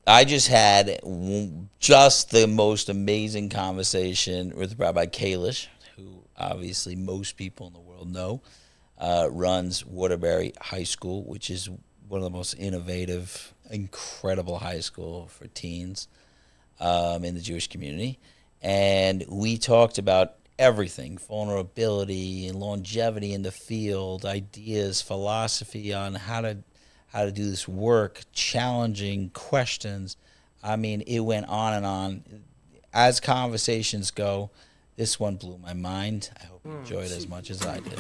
I just had just the most amazing conversation with Rabbi Kalish, who obviously most people in the world know, runs Waterbury High School, which is one of the most innovative, incredible high school for teens in the Jewish community. And we talked about everything, vulnerability and longevity in the field, ideas, philosophy on how to do this work, challenging questions. I mean, it went on and on. As conversations go, this one blew my mind. I hope you enjoyed it as much as I did.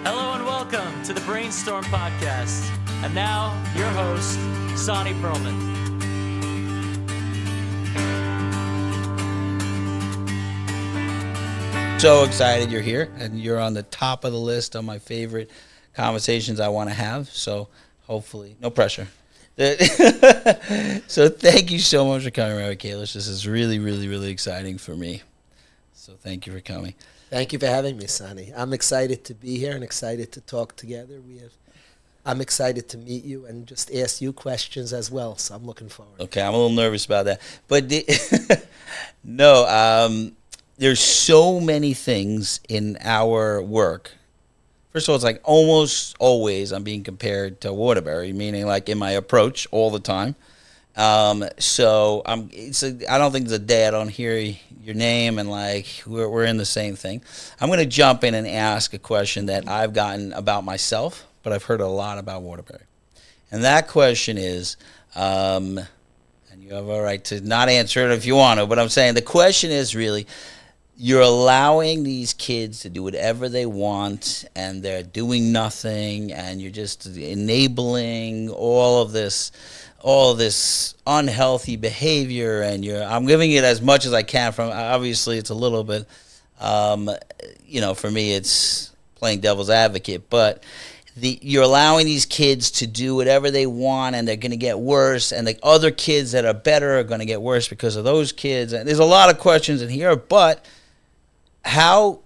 Hello and welcome to the Brainstorm podcast. And now, your host, Sonny Perlman. So excited you're here, and you're on the top of the list of my favorite conversations I want to have. So hopefully, no pressure. So thank you so much for coming, Rabbi Kalish. This is really, really, really exciting for me. So thank you for coming. Thank you for having me, Sonny. I'm excited to be here and excited to talk together. I'm excited to meet you and just ask you questions as well. So I'm looking forward. Okay, I'm a little nervous about that, but there's so many things in our work. First of all, it's like almost always I'm being compared to Waterbury, meaning like in my approach all the time. So I don't think there's a day I don't hear your name and like we're in the same thing. I'm going to jump in and ask a question that I've gotten about myself, but I've heard a lot about Waterbury. And that question is, and you have a right to not answer it if you want to, but I'm saying the question is really, you're allowing these kids to do whatever they want, and they're doing nothing, and you're just enabling all of this unhealthy behavior, and I'm giving it as much as I can. From obviously, it's a little bit, for me, it's playing devil's advocate, but you're allowing these kids to do whatever they want, and they're going to get worse, and the other kids that are better are going to get worse because of those kids. And there's a lot of questions in here, but how,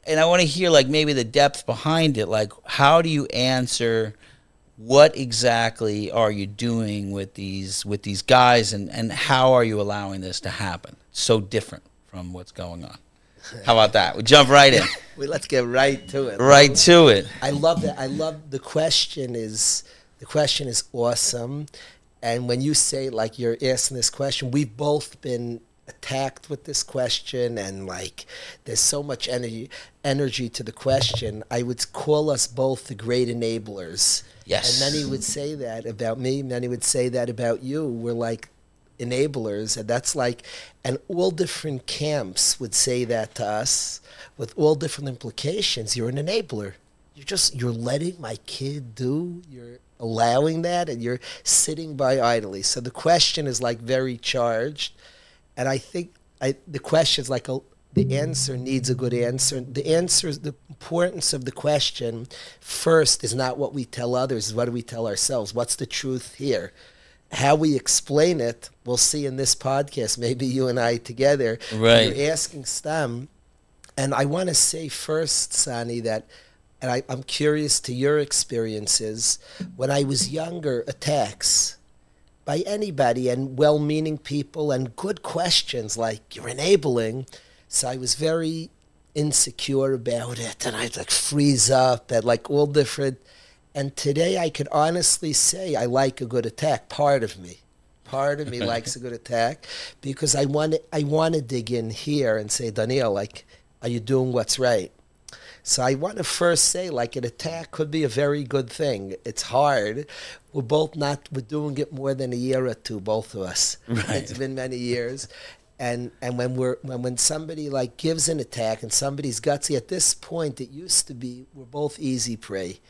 and I want to hear like maybe the depth behind it, like how do you answer, what exactly are you doing with these guys, and how are you allowing this to happen? So different from what's going on. How about that? We jump right in. Well, let's get right to it. Right to it. I love that. I love the question is awesome. And when you say like you're asking this question, we've both been attacked with this question, and like there's so much energy to the question. I would call us both the great enablers. Yes. And many would say that about me, many would say that about you. We're like enablers, and that's like, and all different camps would say that to us with all different implications. You're an enabler. You're letting my kid do, you're allowing that, and you're sitting by idly. So the question is like very charged. And I think the question is like the answer needs a good answer. The answer is the importance of the question first is not what we tell others, is what do we tell ourselves? What's the truth here? How we explain it, we'll see in this podcast, maybe you and I together. Right. You're asking STEM. And I want to say first, Sonny, that, and I'm curious to your experiences, when I was younger, attacks by anybody and well-meaning people and good questions like you're enabling. So I was very insecure about it, and I'd like freeze up at like all different. And today I could honestly say I like a good attack. Part of me likes a good attack, because I want to dig in here and say, Daniel, like, are you doing what's right? So I want to first say, like, an attack could be a very good thing. It's hard. We're doing it more than a year or two, both of us. Right. It's been many years. And when somebody like gives an attack and somebody's gutsy, at this point it used to be we're both easy prey.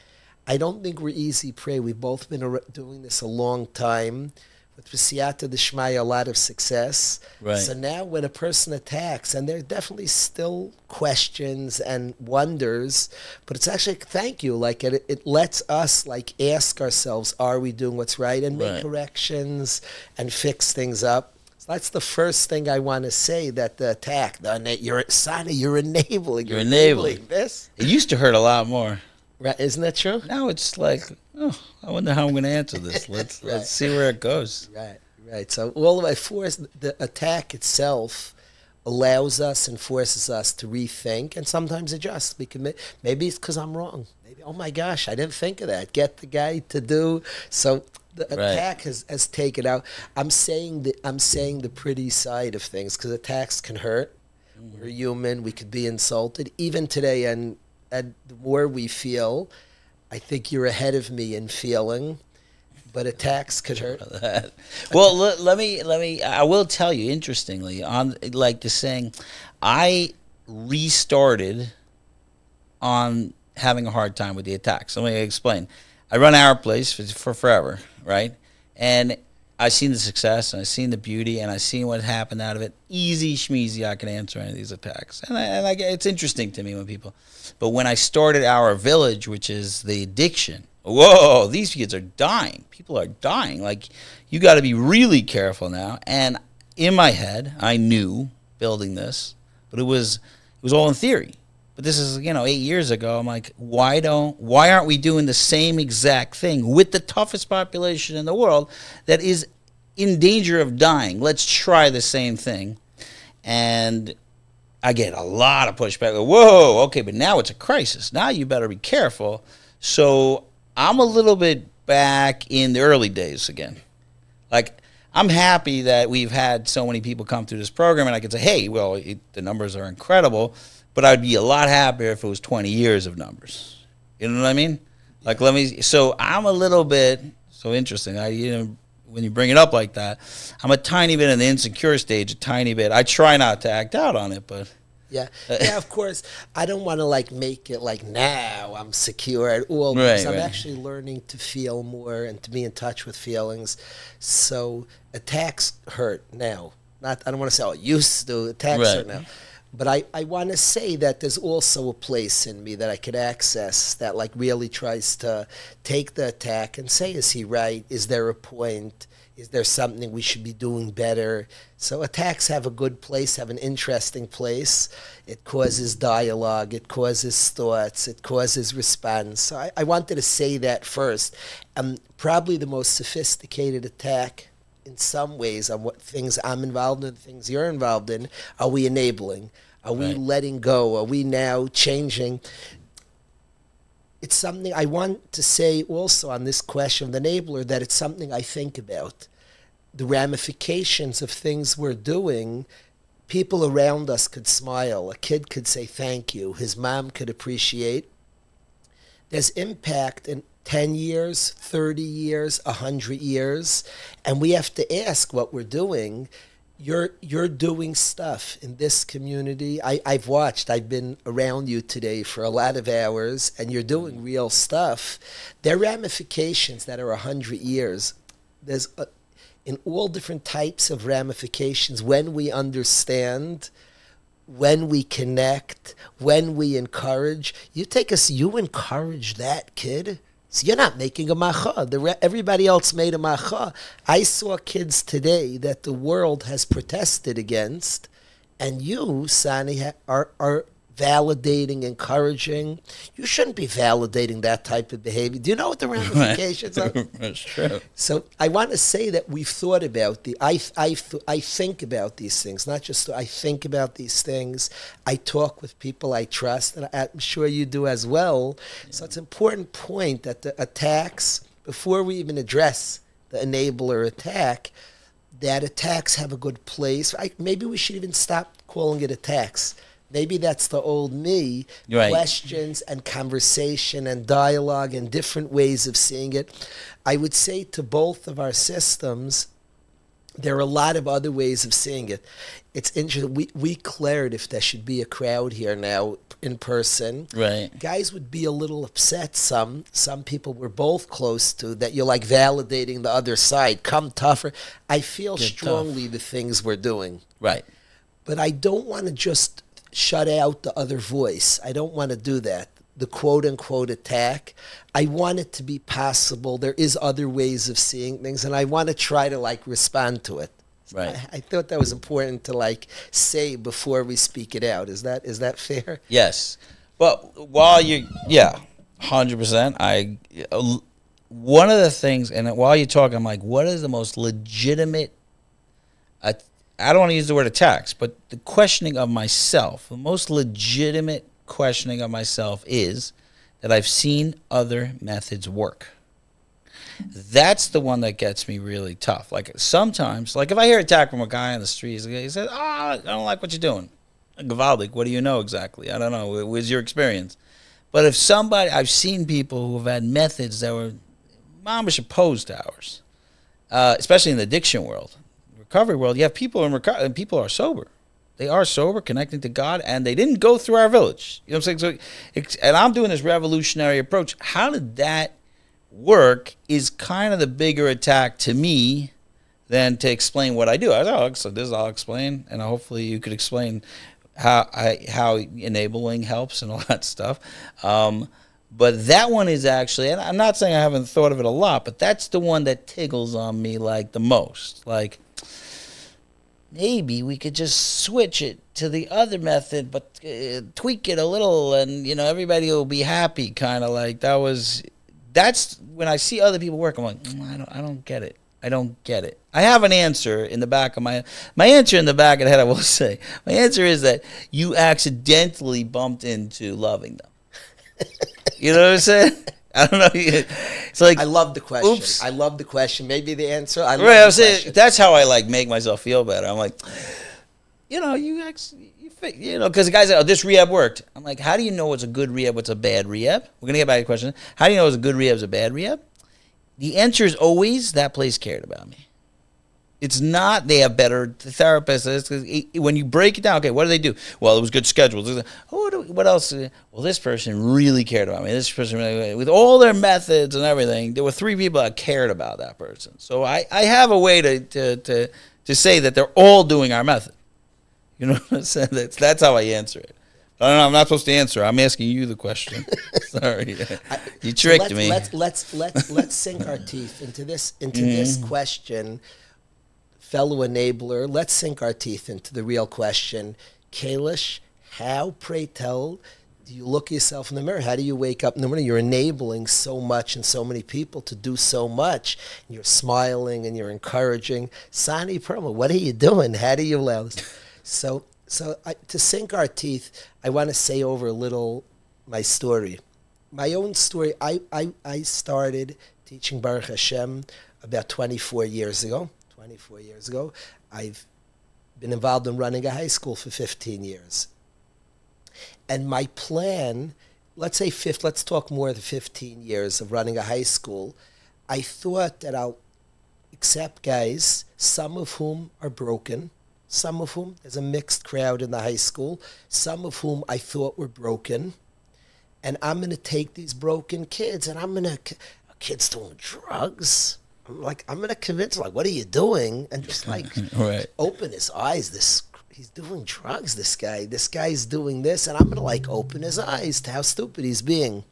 I don't think we're easy prey. We've both been doing this a long time. With Siyata D'Shmaya, a lot of success. Right. So now when a person attacks, and there are definitely still questions and wonders, but it's actually, thank you, like it lets us like ask ourselves, are we doing what's right, and make corrections and fix things up. So that's the first thing I want to say, that the attack, you're enabling. You're enabling. This. It used to hurt a lot more. Right? Isn't that true? Now it's like, oh, I wonder how I'm going to answer this. Let's see where it goes. Right. So all of my the attack itself allows us and forces us to rethink and sometimes adjust. Maybe it's because I'm wrong. Maybe, oh my gosh, I didn't think of that. Get the guy to do so. The attack has taken out. I'm saying the pretty side of things because attacks can hurt. Mm-hmm. We're human. We could be insulted even today. And the more we feel, I think you're ahead of me in feeling. But attacks could hurt. Well, let me. I will tell you. Interestingly, on like the saying, I restarted on having a hard time with the attacks. Let me explain. I run our place for forever, right? And I've seen the success, and I've seen the beauty, and I've seen what happened out of it. Easy schmeezy, I can answer any of these attacks, and it's interesting to me when people. But when I started our village, which is the addiction. Whoa, these kids are dying. People are dying. Like, you got to be really careful now. And in my head, I knew building this, but it was all in theory. But this is, 8 years ago. I'm like, why aren't we doing the same exact thing with the toughest population in the world that is in danger of dying? Let's try the same thing. And I get a lot of pushback. Whoa, okay, but now it's a crisis. Now you better be careful. So I'm a little bit back in the early days again. Like, I'm happy that we've had so many people come through this program, and I can say, hey, well, the numbers are incredible, but I'd be a lot happier if it was 20 years of numbers. You know what I mean? Like, so I'm a little bit, so interesting. When you bring it up like that, I'm a tiny bit in the insecure stage, a tiny bit. I try not to act out on it, but. Yeah, of course. I don't want to make it like now I'm secure at all. Because I'm actually learning to feel more and to be in touch with feelings. So attacks hurt now. I don't want to say, oh, used to. Attacks hurt now. But I want to say that there's also a place in me that I could access that really tries to take the attack and say, is he right? Is there a point? Is there something we should be doing better? So attacks have a good place, have an interesting place. It causes dialogue. It causes thoughts. It causes response. So I wanted to say that first. Probably the most sophisticated attack in some ways on what things I'm involved in, things you're involved in, are we enabling? Are we letting go? Are we now changing? It's something I want to say also on this question of the enabler, that it's something I think about. The ramifications of things we're doing, people around us could smile. A kid could say thank you. His mom could appreciate. There's impact in 10 years, 30 years, 100 years, and we have to ask what we're doing. You're doing stuff in this community. I've watched. I've been around you today for a lot of hours, and you're doing real stuff. There are ramifications that are 100 years. There's in all different types of ramifications when we understand, when we connect, when we encourage. You encourage that kid. So you're not making a macha. Everybody else made a macha. I saw kids today that the world has protested against, and you, Sani, are validating, encouraging. You shouldn't be validating that type of behavior. Do you know what the ramifications are? That's true. So I want to say that we've thought about I think about these things, not just I think about these things. I talk with people I trust, and I'm sure you do as well. Yeah. So it's an important point that the attacks, before we even address the enabler attack, that attacks have a good place. Maybe we should even stop calling it attacks. Maybe that's the old me, questions and conversation and dialogue and different ways of seeing it. I would say to both of our systems, there are a lot of other ways of seeing it. It's interesting. We cleared if there should be a crowd here now in person. Right. Guys would be a little upset. Some people we're both close to, that you're validating the other side. Come tougher. I feel strongly the things we're doing. Right. But I don't want to just shut out the other voice. I don't want to do that. The quote-unquote attack. I want it to be possible. There is other ways of seeing things, and I want to try to respond to it. Right. I thought that was important to say before we speak it out. Is that fair? Yes. But while you 100%. One of the things, and while you talk, I'm like, what is the most legitimate, I don't want to use the word attacks, but the questioning of myself, the most legitimate questioning of myself is that I've seen other methods work. That's the one that gets me really tough. Like sometimes, like if I hear attack from a guy on the street, he says, I don't like what you're doing. Gavaldik, what do you know exactly? I don't know. What's your experience? But if somebody, I've seen people who have had methods that were mamish opposed to ours, especially in the addiction world. Recovery world, you have people in recovery, and people are sober. They are sober, connecting to God, and they didn't go through our village. You know what I'm saying? So, and I'm doing this revolutionary approach. How did that work is kind of the bigger attack to me than to explain what I do. So this I'll explain, and hopefully you could explain how enabling helps and all that stuff. But that one is actually, and I'm not saying I haven't thought of it a lot, but that's the one that tickles on me like the most. Like, maybe we could just switch it to the other method, but tweak it a little, and everybody will be happy. Kind of like that's when I see other people work. I'm like, I don't get it. I don't get it. I have an answer in the back of my answer in the back of the head. I will say my answer is that you accidentally bumped into loving them. You know what I'm saying? I don't know. It's like, I love the question. Oops. I love the question. Maybe the answer. I love right, the question. That's how I make myself feel better. I'm like, because the guys say, this rehab worked. I'm like, how do you know what's a good rehab, what's a bad rehab? We're going to get back to the question. How do you know what's a good rehab, what's a bad rehab? The answer is always that place cared about me. It's not they have better therapists. When you break it down, okay, what do they do? Well, it was good schedules. What else? Well, this person really cared about me. This person really, with all their methods and everything, there were 3 people that cared about that person. So I have a way to say that they're all doing our method. You know what I'm saying? That's how I answer it. I don't know. I'm not supposed to answer. I'm asking you the question. Sorry, you tricked me. Let's sink our teeth into this question, fellow enabler. Let's sink our teeth into the real question. Kalish, how, pray tell, do you look yourself in the mirror? How do you wake up in the morning? You're enabling so much and so many people to do so much. You're smiling and you're encouraging. Sani Perma, what are you doing? How do you allow this? So to sink our teeth, I want to say over a little my story. My own story, I started teaching Baruch Hashem about 24 years ago. 24 years ago. I've been involved in running a high school for 15 years. And my plan, let's talk more than 15 years of running a high school. I thought that I'll accept guys, some of whom are broken, some of whom, there's a mixed crowd in the high school, some of whom I thought were broken, and I'm going to take these broken kids, and kids doing drugs. I'm going to convince him, what are you doing? And just right. Open his eyes. He's doing drugs, this guy. This guy's doing this, and I'm going to open his eyes to how stupid he's being.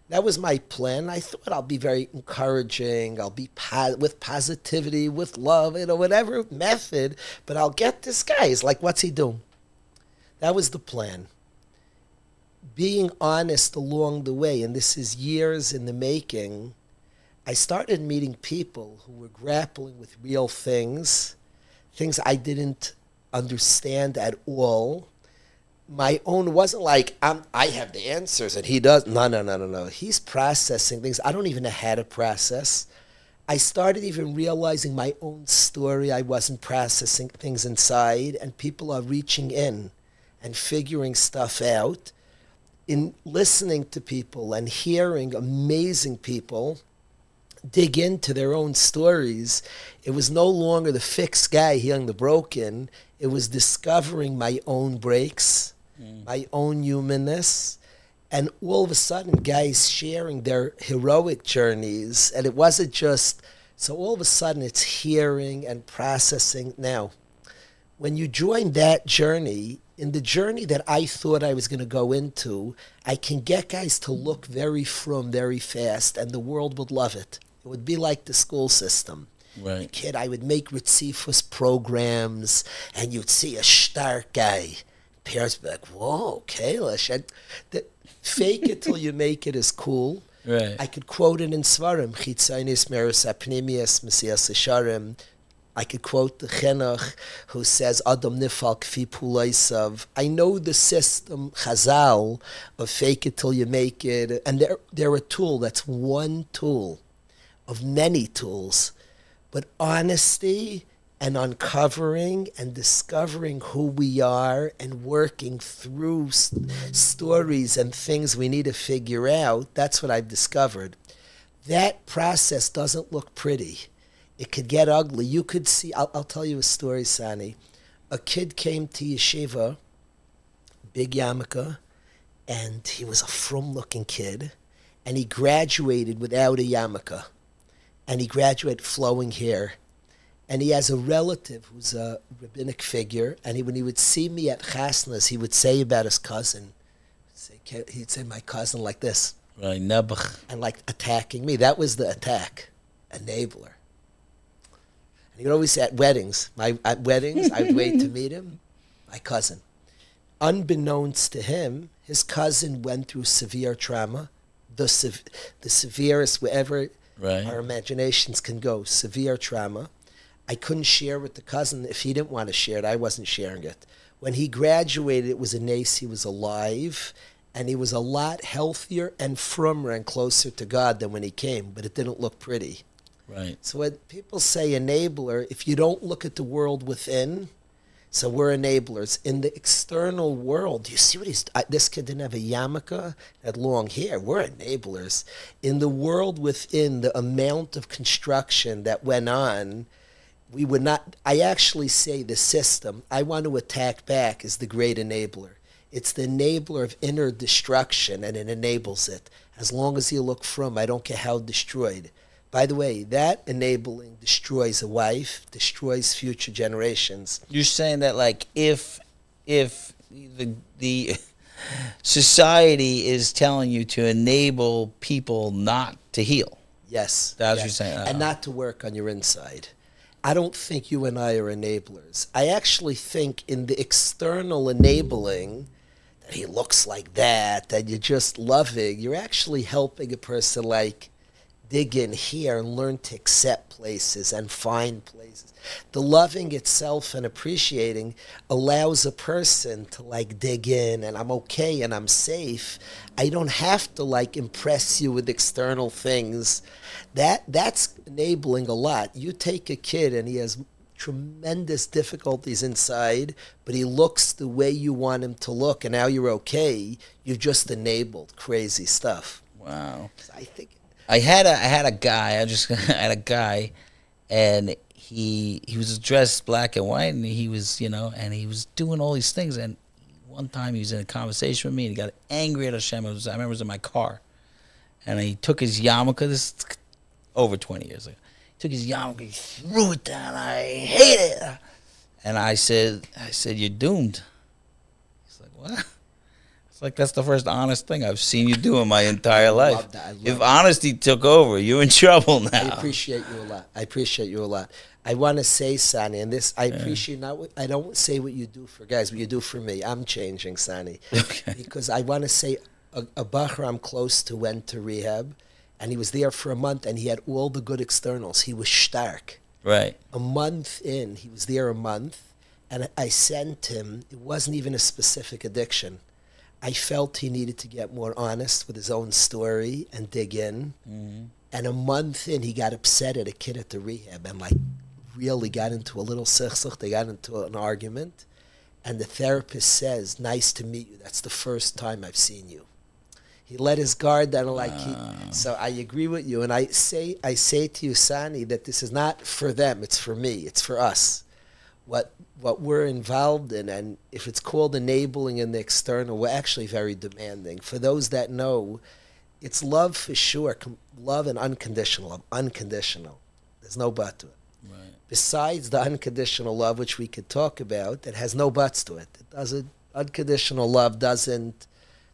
That was my plan. I thought I'll be very encouraging. I'll be with positivity, with love, whatever method. But I'll get this guy. He's like, what's he doing? That was the plan. Being honest along the way, and this is years in the making, I started meeting people who were grappling with real things I didn't understand at all. My own wasn't like, I have the answers and he does. No. He's processing things I don't even know how to process. I started even realizing my own story. I wasn't processing things inside, and people are reaching in and figuring stuff out. In listening to people and hearing amazing people dig into their own stories, it was no longer the fixed guy healing the broken. It was discovering my own breaks, my own humanness, and all of a sudden guys sharing their heroic journeys. And it wasn't just, so all of a sudden it's hearing and processing. Now, when you join that journey, in the journey that I thought I was going to go into, I can get guys to look very frum very fast, and the world would love it. It would be like the school system. Right. Kid, I would make Ritzifus programs, and you'd see a stark guy. Parents would be like, whoa, Kalish. And Fake it till you make it is cool. Right. I could quote it in Svarim. Chitzainis meres apnimius mesias sharim. I could quote the Chinuch who says, Adam nifal kfi pulaisav. I know the system, Chazal, of fake it till you make it. And they're a tool. That's one tool of many tools. But honesty and uncovering and discovering who we are and working through stories and things we need to figure out, that's what I've discovered. That process doesn't look pretty. It could get ugly. You could see, I'll tell you a story, Sani. A kid came to Yeshiva, big yarmulke, and he was a frum-looking kid, and he graduated without a yarmulke. And he graduated flowing hair. And he has a relative who's a rabbinic figure, and when he would see me at chasnas, he would say about his cousin, he'd say, my cousin, like this. Right, nebuch. And like attacking me. That was the attack, enabler. And he would always say at weddings, I'd wait to meet him, my cousin. Unbeknownst to him, his cousin went through severe trauma, the severest wherever our imaginations can go, severe trauma. I couldn't share with the cousin. If he didn't want to share it, I wasn't sharing it. When he graduated, it was a nace, he was alive, and he was a lot healthier and frummer and closer to God than when he came, but it didn't look pretty. Right. So when people say enabler, if you don't look at the world within, so we're enablers. In the external world, you see what this kid didn't have a yarmulke, had long hair. We're enablers. In the world within, the amount of construction that went on, we would not, I actually say the system I want to attack back is the great enabler. It's the enabler of inner destruction, and it enables it. As long as you look from, I don't care how destroyed. By the way, that enabling destroys a wife, destroys future generations. You're saying that, like, if the society is telling you to enable people not to heal. Yes. That's what you're saying. And not to work on your inside. I don't think you and I are enablers. I actually think in the external enabling, that he looks like that you're just loving, you're actually helping a person like dig in here and learn to accept places and find places. The loving itself and appreciating allows a person to like dig in and I'm okay and I'm safe. I don't have to like impress you with external things. That's enabling a lot. You take a kid and he has tremendous difficulties inside, but he looks the way you want him to look and now you're okay. You've just enabled crazy stuff. Wow. I think I had a guy, and he was dressed black and white, and he was, and he was doing all these things. And one time he was in a conversation with me, and he got angry at Hashem. I remember it was in my car, and he took his yarmulke. This is over 20 years ago. He took his yarmulke, he threw it down. I hate it. And I said, you're doomed. He's like, what? It's like, that's the first honest thing I've seen you do in my entire life. Love that. If honesty took over, you're in trouble now. I appreciate you a lot. I want to say, Sani, and this, I appreciate I don't say what you do for guys, what you do for me. I'm changing, Sani. Okay. Because I want to say, a bacher I'm close to went to rehab, and he was there for a month, and he had all the good externals. He was stark. Right. A month in, he was there a month, and I sent him, it wasn't even a specific addiction. I felt he needed to get more honest with his own story and dig in. Mm-hmm. And a month in, he got upset at a kid at the rehab and like really got into a little sichsuch. They got into an argument. And the therapist says, nice to meet you. That's the first time I've seen you. He let his guard down so I agree with you. And I say to you, Sani, that this is not for them. It's for me. It's for us. What we're involved in, and if it's called enabling in the external, we're actually very demanding. For those that know, it's love for sure, love and unconditional love, unconditional. There's no but to it. Right. Besides the unconditional love, which we could talk about, that has no buts to it. Unconditional love doesn't,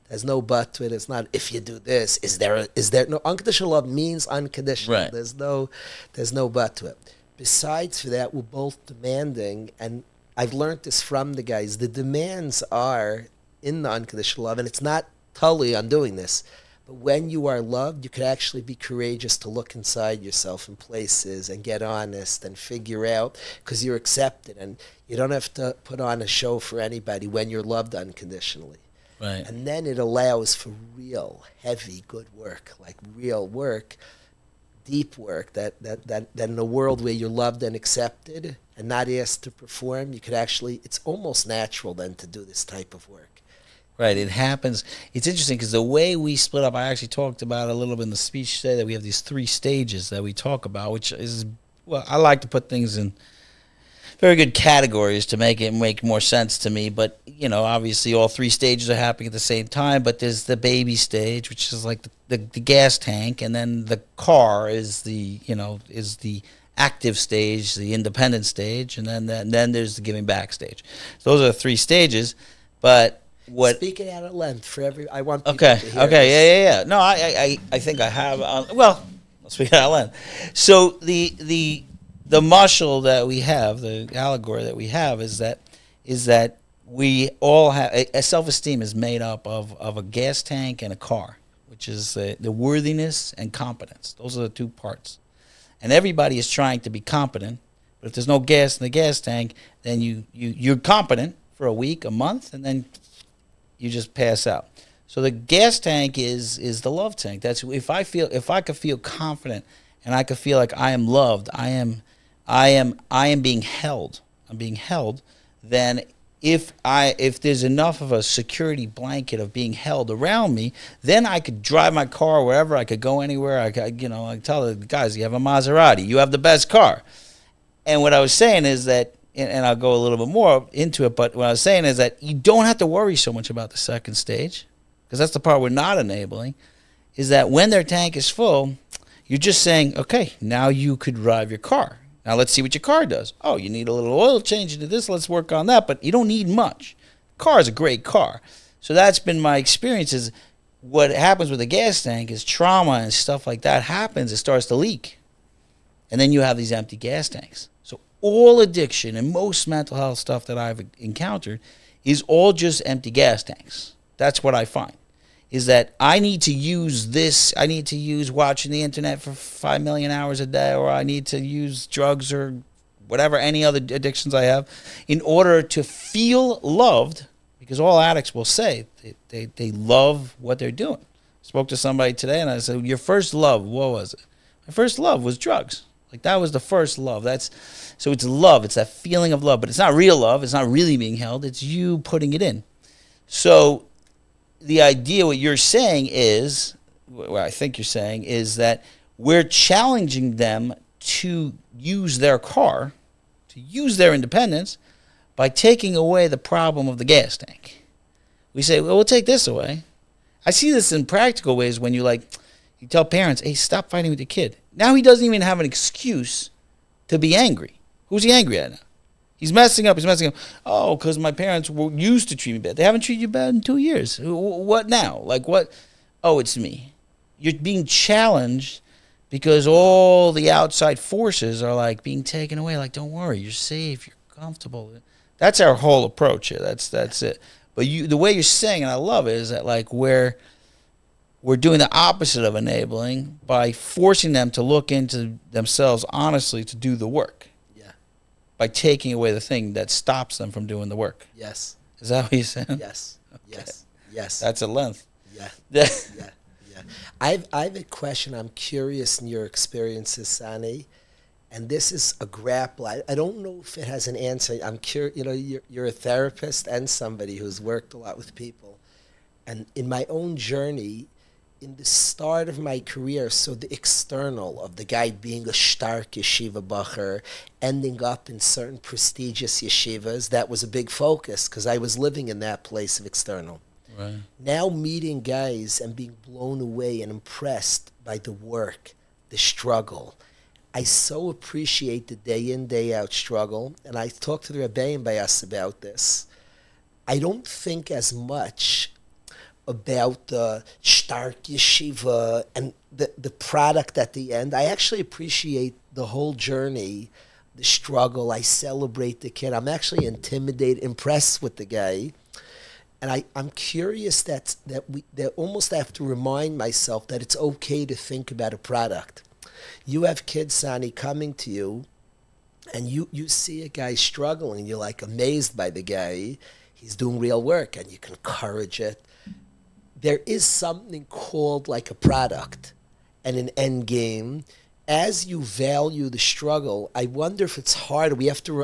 there's no but to it. It's not, if you do this, is there no, unconditional love means unconditional. Right. There's no but to it. Besides for that, we're both demanding, and I've learned this from the guys. The demands are in the unconditional love, and it's not totally on doing this. But when you are loved, you could actually be courageous to look inside yourself in places and get honest and figure out, because you're accepted. And you don't have to put on a show for anybody when you're loved unconditionally. Right. And then it allows for real, heavy, good work, like real work, deep work, that in a world where you're loved and accepted and not asked to perform, you could actually, it's almost natural then to do this type of work. Right, it happens. It's interesting because the way we split up, I actually talked about it a little bit in the speech today, that we have these 3 stages that we talk about, which is, well, I like to put things in very good categories to make it make more sense to me. But, you know, obviously all 3 stages are happening at the same time. But there's the baby stage, which is like the gas tank, and then the car is the, you know, is the active stage, the independent stage, and then there's the giving back stage. So those are the 3 stages. But what? Speak it out at length for every. I want people to hear Okay. Yeah. No, I think I have. Well, let's speak it out at length. So the mashal that we have, the allegory that we have, is that we all have a self-esteem is made up of a gas tank and a car, which is the worthiness and competence. Those are the 2 parts, and everybody is trying to be competent. But if there's no gas in the gas tank, then you're competent for a week, a month, and then you just pass out. So the gas tank is the love tank. That's if I could feel confident and I could feel like I am loved, I am being held. I'm being held. Then if there's enough of a security blanket of being held around me, then I could drive my car wherever. I could go anywhere. I tell the guys, you have a Maserati, you have the best car. And what I was saying is that, and I'll go a little bit more into it, but what I was saying is that you don't have to worry so much about the second stage, because that's the part we're not enabling, is that when their tank is full, you're just saying, okay, now you could drive your car. Now let's see what your car does. Oh, you need a little oil change into this, let's work on that, but you don't need much. Car is a great car. So that's been my experience. Is what happens with a gas tank is trauma and stuff like that happens, it starts to leak. And then you have these empty gas tanks. All addiction and most mental health stuff that I've encountered is all just empty gas tanks. That's what I find, is that I need to use this. I need to use watching the internet for 5 million hours a day, or I need to use drugs or whatever, any other addictions I have, in order to feel loved, because all addicts will say they love what they're doing. I spoke to somebody today and I said, your first love, what was it? My first love was drugs. Like, that was the first love. So it's love. It's that feeling of love. But it's not real love. It's not really being held. It's you putting it in. So the idea, what you're saying is, what I think you're saying, is that we're challenging them to use their car, to use their independence, by taking away the problem of the gas tank. We say, well, we'll take this away. I see this in practical ways when you tell parents, hey, stop fighting with your kid. Now he doesn't even have an excuse to be angry. Who's he angry at now? He's messing up. Oh, because my parents were used to treat me bad. They haven't treated you bad in 2 years. What now? Like, what? Oh, it's me. You're being challenged because all the outside forces are like being taken away. Like, don't worry, you're safe, you're comfortable. That's our whole approach here. That's it. But the way you're saying, and I love it, is that like we're doing the opposite of enabling by forcing them to look into themselves honestly to do the work. Yeah. By taking away the thing that stops them from doing the work. Yes. Is that what you said? Yes. Okay. Yes. That's a length. Yeah. Yeah. I have a question. I'm curious in your experiences, Sani, and this is a grapple. I don't know if it has an answer. I'm curious. You know, you're a therapist and somebody who's worked a lot with people, and in my own journey, in the start of my career, so the external of the guy being a stark yeshiva bacher, ending up in certain prestigious yeshivas, that was a big focus because I was living in that place of external. Right. Now meeting guys and being blown away and impressed by the work, the struggle. I so appreciate the day in, day out struggle, and I talked to the Rebbeim by us about this. I don't think as much about the stark yeshiva and the product at the end. I actually appreciate the whole journey, the struggle. I celebrate the kid. I'm actually intimidated, impressed with the guy. And I'm curious that almost have to remind myself that it's okay to think about a product. You have kids, Sonny, coming to you, and you see a guy struggling. You're like amazed by the guy. He's doing real work, and you can encourage it. There is something called like a product and an end game. As you value the struggle, I wonder if it's harder.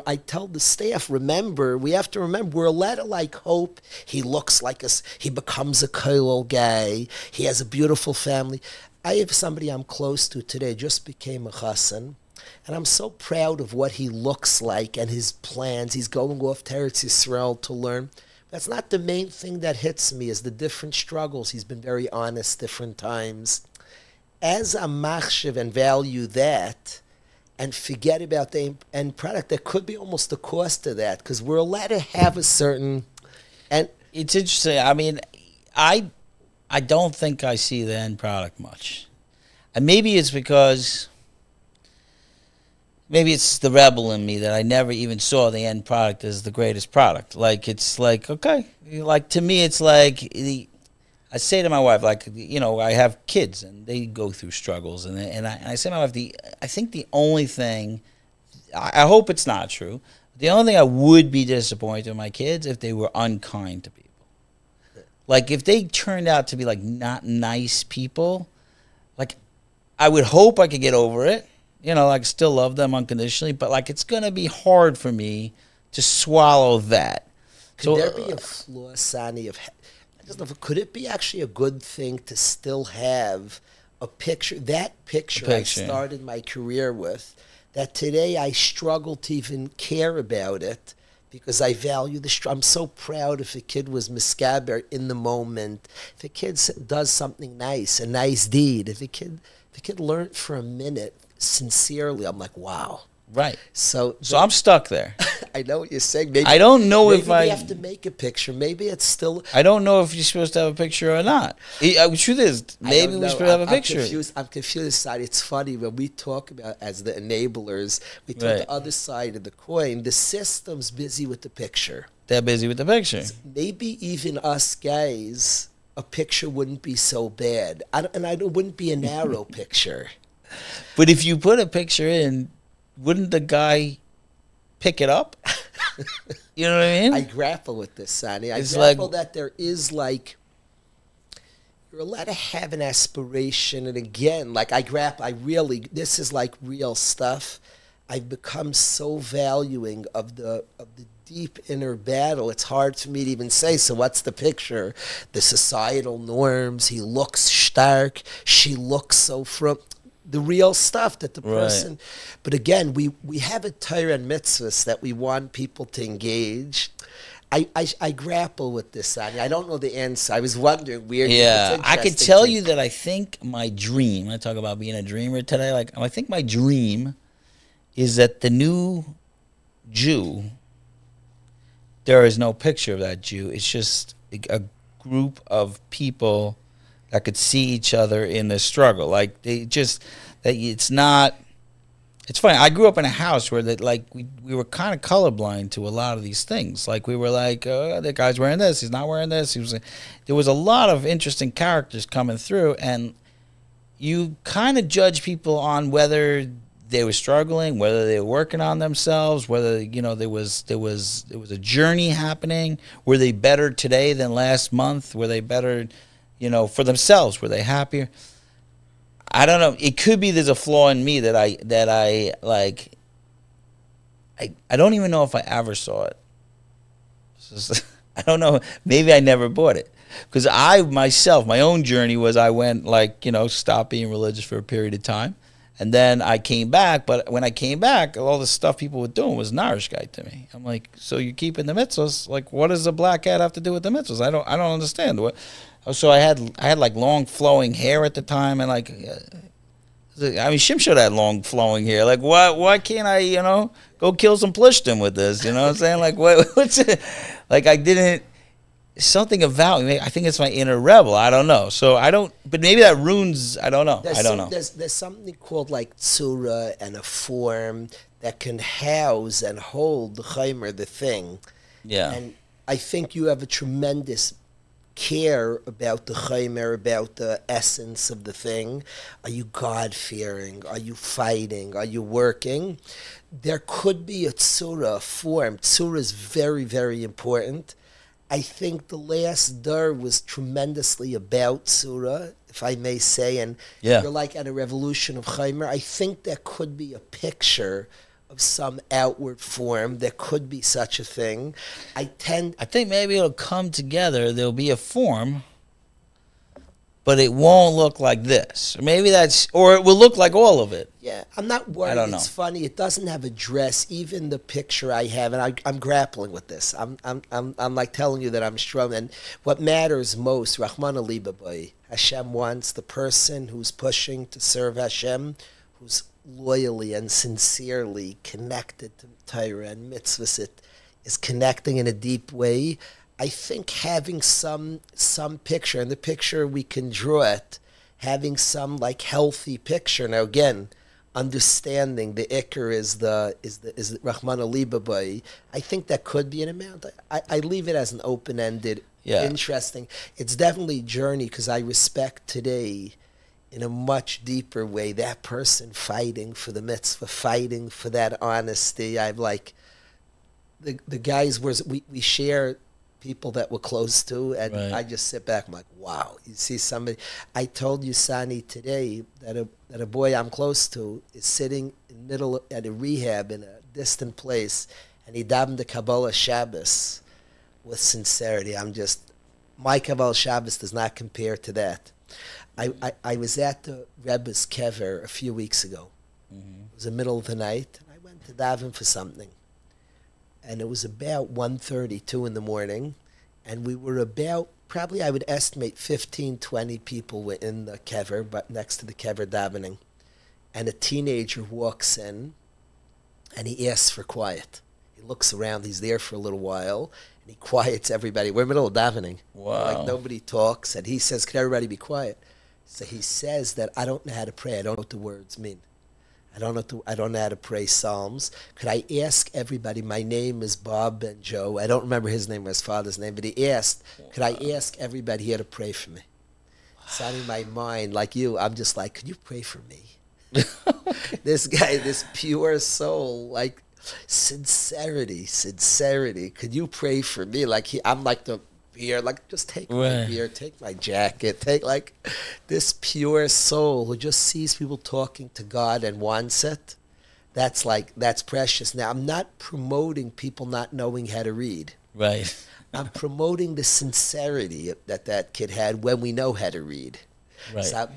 I tell the staff, we have to remember, we're allowed to like hope he looks like us, he becomes a cool guy, he has a beautiful family. I have somebody I'm close to today, just became a chassan, and I'm so proud of what he looks like and his plans. He's going off to Eretz Yisrael to learn. That's not the main thing that hits me, is the different struggles. He's been very honest different times. As a machshav and value that and forget about the end product, there could be almost a cost to that, because we're allowed to have a certain... And it's interesting. I mean, I don't think I see the end product much. And maybe it's because... Maybe it's the rebel in me that I never even saw the end product as the greatest product. Like, it's like, okay. Like, to me, it's like... I say to my wife, like, you know, I have kids and they go through struggles, and I say to my wife, I think the only thing, I hope it's not true, the only thing I would be disappointed in my kids if they were unkind to people. Like, if they turned out to be like not nice people, like, I would hope I could get over it, you know, like, still love them unconditionally, but like, it's gonna be hard for me to swallow that. Could there be a flaw, Sonny, could it be actually a good thing to still have a picture, that picture I started my career with, that today I struggle to even care about it because I value I'm so proud if a kid was misgaber in the moment, if a kid does something nice, a nice deed, if a kid learned for a minute sincerely, I'm like, wow. Right. So I'm stuck there. I know what you're saying. Maybe, I don't know if we have to make a picture. Maybe it's still... I don't know if you're supposed to have a picture or not. The truth is, maybe we're supposed to have a picture. I'm confused. Side. It's funny when we talk about as the enablers, we talk the other side of the coin. The system's busy with the picture. They're busy with the picture. Maybe even us guys, a picture wouldn't be so bad. It wouldn't be a narrow picture. But if you put a picture in, wouldn't the guy pick it up? You know what I mean? I grapple with this, Sonny. I grapple that there is like, you're allowed to have an aspiration. And again, like this is like real stuff. I've become so valuing of the deep inner battle. It's hard for me to even say, so what's the picture? The societal norms. He looks stark. She looks so from... The real stuff that the person, but again, we have a Torah and mitzvahs that we want people to engage. I grapple with this, Sonny. I don't know the answer. I was wondering. Weird. Yeah, I could tell you that I think my dream. I talk about being a dreamer today. Like, I think my dream is that the new Jew. There is no picture of that Jew. It's just a group of people that could see each other in the struggle. Like, it's not... It's funny. I grew up in a house where we were kind of colorblind to a lot of these things. Like, we were like, oh, that guy's wearing this, he's not wearing this. There was a lot of interesting characters coming through, and you kind of judge people on whether they were struggling, whether they were working on themselves, whether, you know, there was a journey happening. Were they better today than last month? Were they better... You know, for themselves, were they happier? I don't know. It could be there's a flaw in me that I like. I don't even know if I ever saw it. I don't know. Maybe I never bought it, because my own journey was I went stopped being religious for a period of time, and then I came back. But when I came back, all the stuff people were doing was narishkeit to me. I'm like, so you're keeping the mitzvahs? Like, what does a black cat have to do with the mitzvahs? I don't understand. What? So I had like long flowing hair at the time, and like, I mean, Shimshon had long flowing hair. Like, why can't I, go kill some plishtim with this? You know what I'm saying? Like, what's it? Like, I didn't. Something about me. I think it's my inner rebel. I don't know. So I don't. But maybe that ruins. I don't know. I don't know. There's something called like tzura and a form that can house and hold the chaimer, the thing. Yeah. And I think you have a tremendous care about the chaimer, about the essence of the thing. Are you God-fearing? Are you fighting? Are you working? There could be a tzura form. Tzura is very, very important. I think the last dar was tremendously about tzura, if I may say, and you're like at a revolution of chaimer. I think there could be a picture of some outward form. There could be such a thing. I think maybe it'll come together. There'll be a form, but it won't look like this. Maybe or it will look like all of it. Yeah, I'm not worried. I don't know. It's funny. It doesn't have a dress. Even the picture I have, and I'm grappling with this. I'm like telling you that I'm struggling. And what matters most, Rahman Ali Babai, Hashem wants the person who's pushing to serve Hashem, who's loyally and sincerely connected to Torah and mitzvahs, is connecting in a deep way. I think having some picture, and the picture we can draw it, having some like healthy picture. Now again, understanding the ikr is the Rahman Ali Babai. I think that could be an amount. I leave it as an open-ended, interesting. It's definitely a journey, because I respect today, in a much deeper way, that person fighting for the mitzvah, fighting for that honesty. I've like the guys we share people that we're close to, and I just sit back. I'm like, wow. You see somebody. I told you, Sani, today that a boy I'm close to is sitting in the middle at a rehab in a distant place, and he davened the Kabbalah Shabbos with sincerity. My Kabbalah Shabbos does not compare to that. I was at the Rebbe's kever a few weeks ago. It was the middle of the night, and I went to daven for something. And it was about 1:30, 2 in the morning, and we were about, probably I would estimate 15, 20 people were in the kever, but next to the kever davening. And a teenager walks in, and he asks for quiet. He looks around, he's there for a little while, and he quiets everybody. We're in the middle of davening. Wow. Like nobody talks, and he says, can everybody be quiet? So he says that I don't know how to pray. I don't know what the words mean. I don't know how to pray Psalms. Could I ask everybody? My name is Bob and Joe. I don't remember his name or his father's name, but he asked, could I ask everybody here to pray for me? Wow. In my mind, like you, I'm just like, could you pray for me? This guy, this pure soul, like sincerity. Could you pray for me? Like I'm like the beer, like just take my beer, take my jacket, take like this pure soul who just sees people talking to God and wants it. That's precious. Now, I'm not promoting people not knowing how to read. Right. I'm promoting the sincerity that kid had when we know how to read. Right. So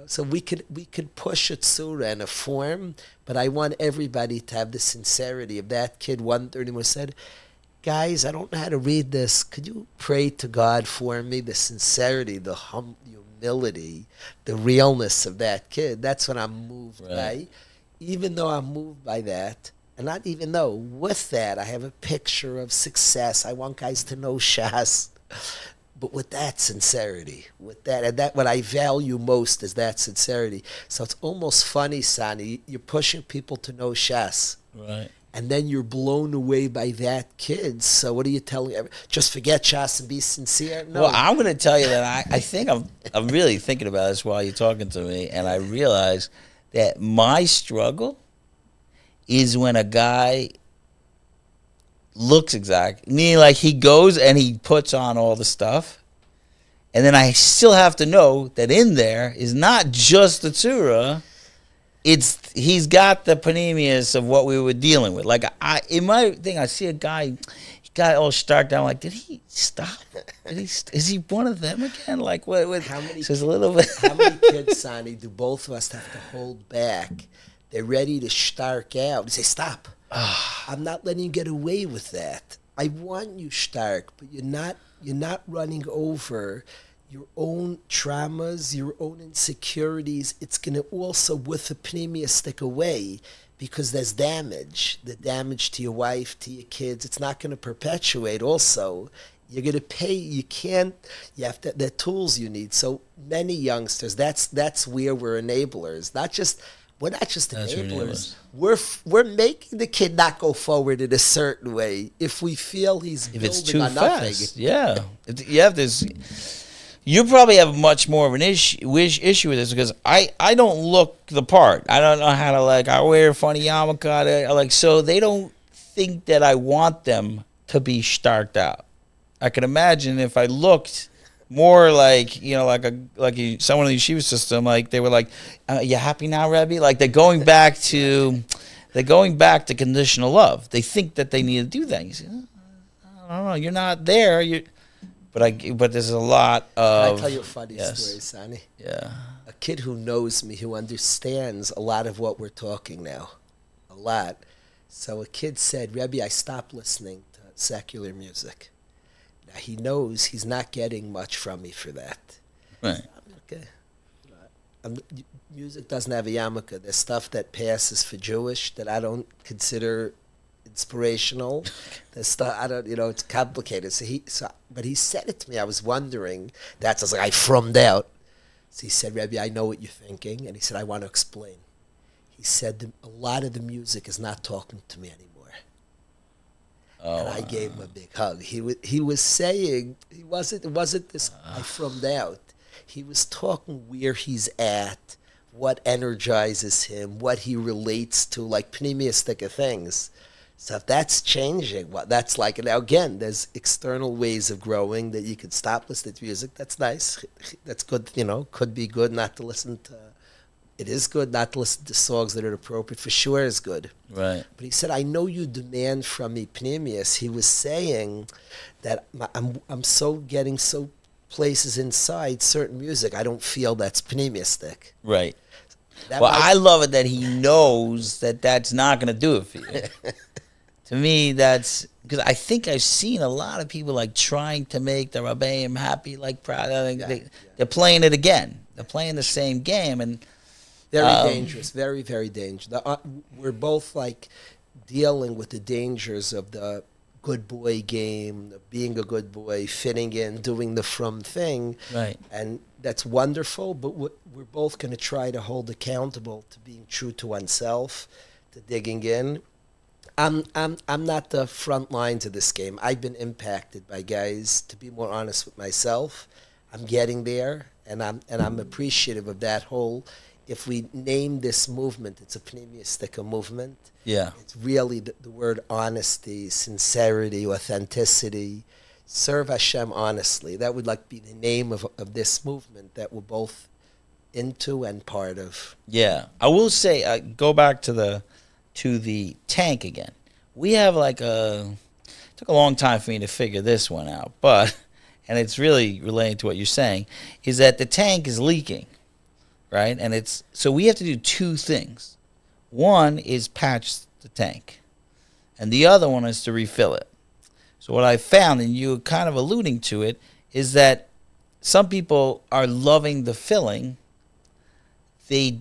so we could push a tzura and a form, but I want everybody to have the sincerity of that kid. 1:30 said, guys, I don't know how to read this. Could you pray to God for me? The sincerity, the humility, the realness of that kid. That's what I'm moved by. Even though I'm moved by that, and not even though, with that, I have a picture of success. I want guys to know Shas. But with that sincerity, and what I value most is that sincerity. So it's almost funny, Sani, you're pushing people to know Shas. Right. And then you're blown away by that kid. So what are you telling? Just forget Shas and be sincere? No. Well, I'm going to tell you that I think I'm really thinking about this while you're talking to me, and I realize that my struggle is when a guy looks exact, meaning like he goes and he puts on all the stuff, and then I still have to know that in there is not just the tzura. He's got the panemius of what we were dealing with. Like in my thing, I see a guy, he got all stark down. Like, did he stop? Is he one of them again? Like what? How many? So a little bit. How many kids, Sonny, do both of us have to hold back? They're ready to stark out. They say, stop. I'm not letting you get away with that. I want you stark, but you're not running over your own traumas, your own insecurities. It's going to also, with the pneumonia, stick away because there's damage. The damage to your wife, to your kids. It's not going to perpetuate also. You're going to pay. You have to, the tools you need. So many youngsters, that's where we're enablers. We're not just enablers. we're making the kid not go forward in a certain way if we feel he's If it's building too on nothing. fast, yeah. If you have this, you probably have much more of an issue with this because I don't look the part. I don't know how to I wear a funny yarmulke. So they don't think that I want them to be starked out. I can imagine if I looked more like someone in the yeshiva system, they were you happy now, Rebbe? They're going back to conditional love. They think that they need to do that. You say, I don't know, you're not there. But there's a lot of. Can I tell you a funny story, Sonny? Yeah. A kid who knows me, who understands a lot of what we're talking now, a lot. So a kid said, Rebbe, I stopped listening to secular music. He knows he's not getting much from me for that. Right. Okay. Music doesn't have a yarmulke. There's stuff that passes for Jewish that I don't consider inspirational. There's stuff I don't. It's complicated. But he said it to me. I was wondering. I was I frummed out. So he said, Rebbe, I know what you're thinking, and he said, I want to explain. He said a lot of the music is not talking to me anymore. And I gave him a big hug. He was saying, it wasn't this, I frummed out. He was talking where he's at, what energizes him, what he relates to, pneumistic things. So if that's changing, that's now again, there's external ways of growing that you could stop listening to music. That's nice. That's good, could be good not to listen to. It is good not to listen to songs that are appropriate. For sure is good. Right. But he said, I know you demand from me pneumius. He was saying that I'm getting so places inside certain music, I don't feel that's pneumistic. Right. I love it that he knows that that's not going to do it for you. To me, that's because I think I've seen a lot of people trying to make the Rabbeim happy, proud. They're playing it again. They're playing the same game, and very dangerous, very, very dangerous. We're both dealing with the dangers of the good boy game, of being a good boy, fitting in, doing the frum thing. Right. And that's wonderful, but we're both going to try to hold accountable to being true to oneself, to digging in. I'm not the front lines of this game. I've been impacted by guys, to be more honest with myself. I'm getting there, and I'm appreciative of that whole. If we name this movement, it's a pneumistic movement. Yeah. It's really the word honesty, sincerity, authenticity. Serve Hashem honestly. That would be the name of this movement that we're both into and part of. Yeah. I will say, go back to the tank again. We have it took a long time for me to figure this one out, and it's really relating to what you're saying, is that the tank is leaking. Right, and so we have to do two things. One is patch the tank, and the other one is to refill it. So what I found, and you were kind of alluding to it, is that some people are loving the filling. The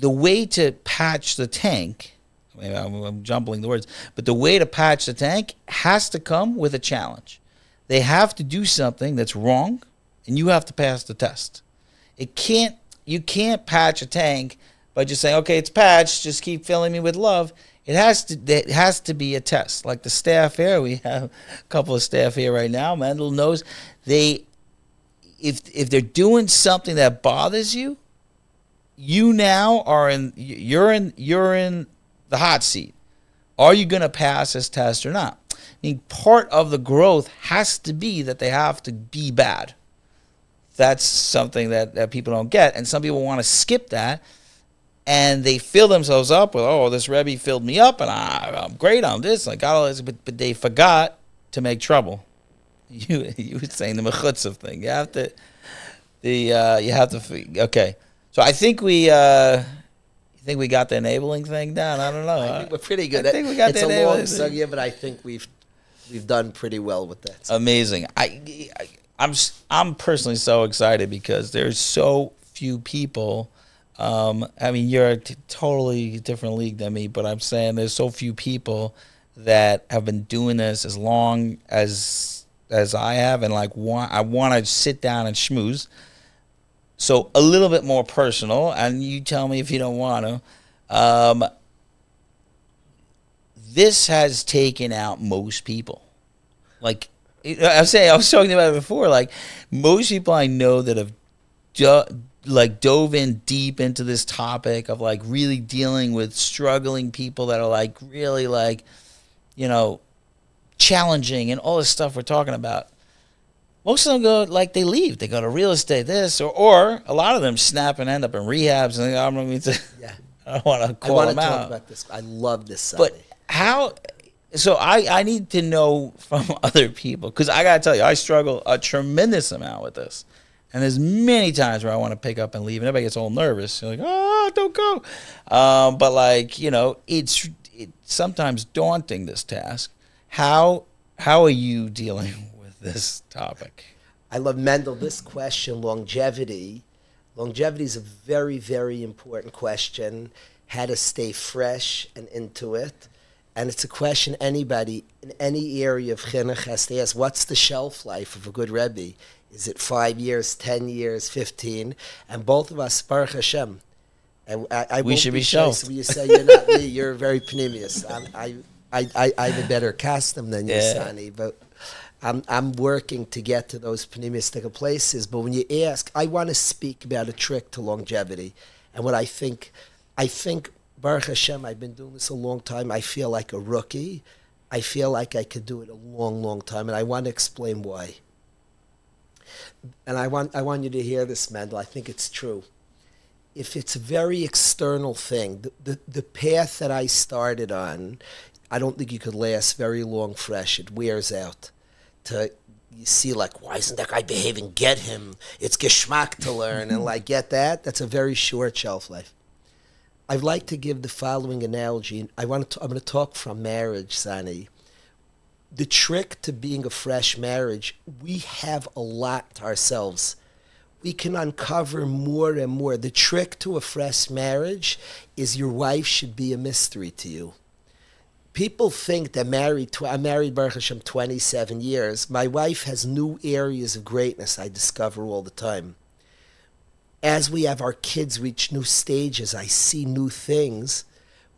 way to patch the tank, I'm jumbling the words, but the way to patch the tank has to come with a challenge. They have to do something that's wrong, and you have to pass the test. You can't patch a tank by just saying, okay, it's patched, just keep filling me with love. It has to be a test. Like the staff here, we have a couple of staff here right now. Mendel knows if they're doing something that bothers you, you now you're in the hot seat. Are you going to pass this test or not? I mean, part of the growth has to be that they have to be bad. That's something that people don't get. And some people want to skip that, and they fill themselves up with, oh, this Rebbe filled me up, and I'm great on this. I got all this, but they forgot to make trouble. You were saying the mechutzav thing. You have to. Okay. So I think we got the enabling thing down. I don't know. I think we're pretty good. I think we got it's the a enabling long sugya, but I think we've done pretty well with that. Amazing. I'm personally so excited because there's so few people. I mean, you're a totally different league than me, but I'm saying there's so few people that have been doing this as long as I have, and I want to sit down and schmooze. So a little bit more personal, and you tell me if you don't want to. this has taken out most people. Like, I was talking about it before, like, most people I know that have dove in deep into this topic of, like, really dealing with struggling people that are, like, really, like, you know, challenging and all this stuff we're talking about. Most of them go, like, they leave. They go to real estate, this, or a lot of them snap and end up in rehabs. And I don't mean to, I don't want to call them out. I want to talk about this. I love this side. But how, so I need to know from other people, because I got to tell you, I struggle a tremendous amount with this. And there's many times where I want to pick up and leave, and everybody gets all nervous. You're like, oh, don't go. But, like, you know, it's sometimes daunting, this task. How are you dealing with this topic? I love, Mendel, this question, longevity. Longevity is a very, very important question. How to stay fresh and into it. And it's a question anybody in any area of chinuch has to ask. What's the shelf life of a good Rebbe? Is it 5 years, 10 years, 15? And both of us, Baruch Hashem. And we should be shelved. When you say you're not me, you're very pneumius. I have a better custom than you, Sonny, but I'm working to get to those pneumistic places. But when you ask, I want to speak about a trick to longevity. And what I think, Baruch Hashem, I've been doing this a long time. I feel like a rookie. I feel like I could do it a long, long time. And I want to explain why. And I want you to hear this, Mendel. I think it's true. If it's a very external thing, the path that I started on, I don't think you could last very long fresh. It wears out. You see, like, why isn't that guy behaving? Get him. It's geschmack to learn. And, like, get that? That's a very short shelf life. I'd like to give the following analogy. I'm going to talk from marriage, Sani. The trick to being a fresh marriage, we have a lot to ourselves. We can uncover more and more. The trick to a fresh marriage is your wife should be a mystery to you. People think that I'm married, Baruch Hashem, 27 years. My wife has new areas of greatness I discover all the time. As we have our kids reach new stages, I see new things.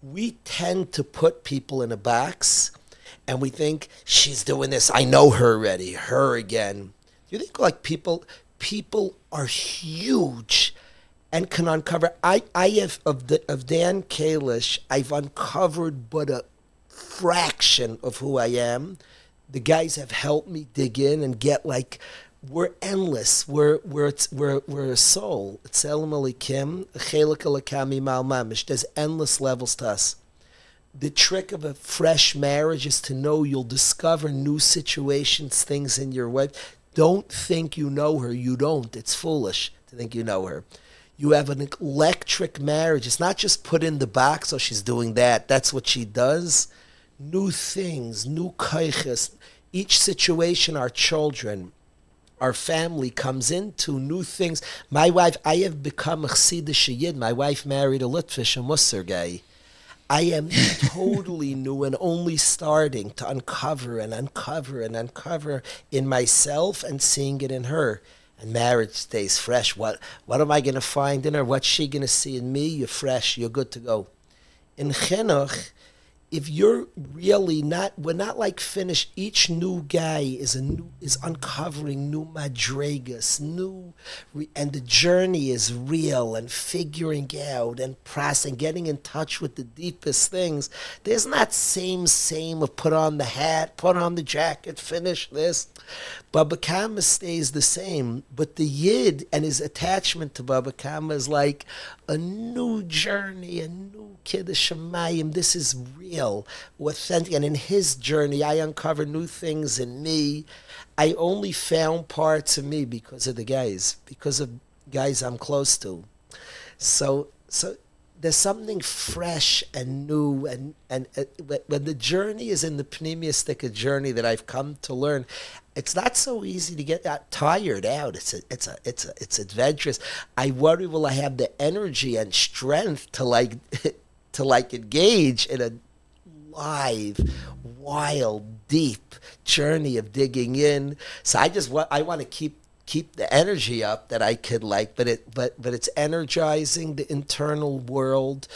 We tend to put people in a box, and we think, she's doing this, I know her already, her again. Do you think, like, people are huge and can uncover? I have, of Dan Kalish, I've uncovered but a fraction of who I am. The guys have helped me dig in and get, like, we're endless. We're a soul. It's Elam Elikim, Chelik Elikami Mal Mamish. There's endless levels to us. The trick of a fresh marriage is to know you'll discover new situations, things in your wife. Don't think you know her. You don't. It's foolish to think you know her. You have an electric marriage. It's not just put in the box, oh, she's doing that. That's what she does. New things, new kaiches. Each situation, our children, our family comes into new things. My wife, I have become a Chassidish Yid. My wife married a Litvish, a Muser guy. I am totally new and only starting to uncover and uncover and uncover in myself and seeing it in her. And marriage stays fresh. What am I going to find in her? What's she going to see in me? You're fresh. You're good to go. In chinuch, if you're really not, we're not like finished. Each new guy is uncovering new madrigas, and the journey is real and figuring out and processing, getting in touch with the deepest things. There's not same of put on the hat, put on the jacket, finish this. Baba Kama stays the same, but the Yid and his attachment to Baba Kama is like a new journey, a new Kiddush Shamayim. This is real, authentic, and in his journey, I uncover new things in me. I only found parts of me because of the guys, because of guys I'm close to. So there's something fresh and new, and when the journey is in the pneumistic journey that I've come to learn, it's not so easy to get tired out. It's adventurous. I worry, will I have the energy and strength to like engage in a live, wild, deep journey of digging in? So I want to keep the energy up that I could like, but it's energizing the internal world,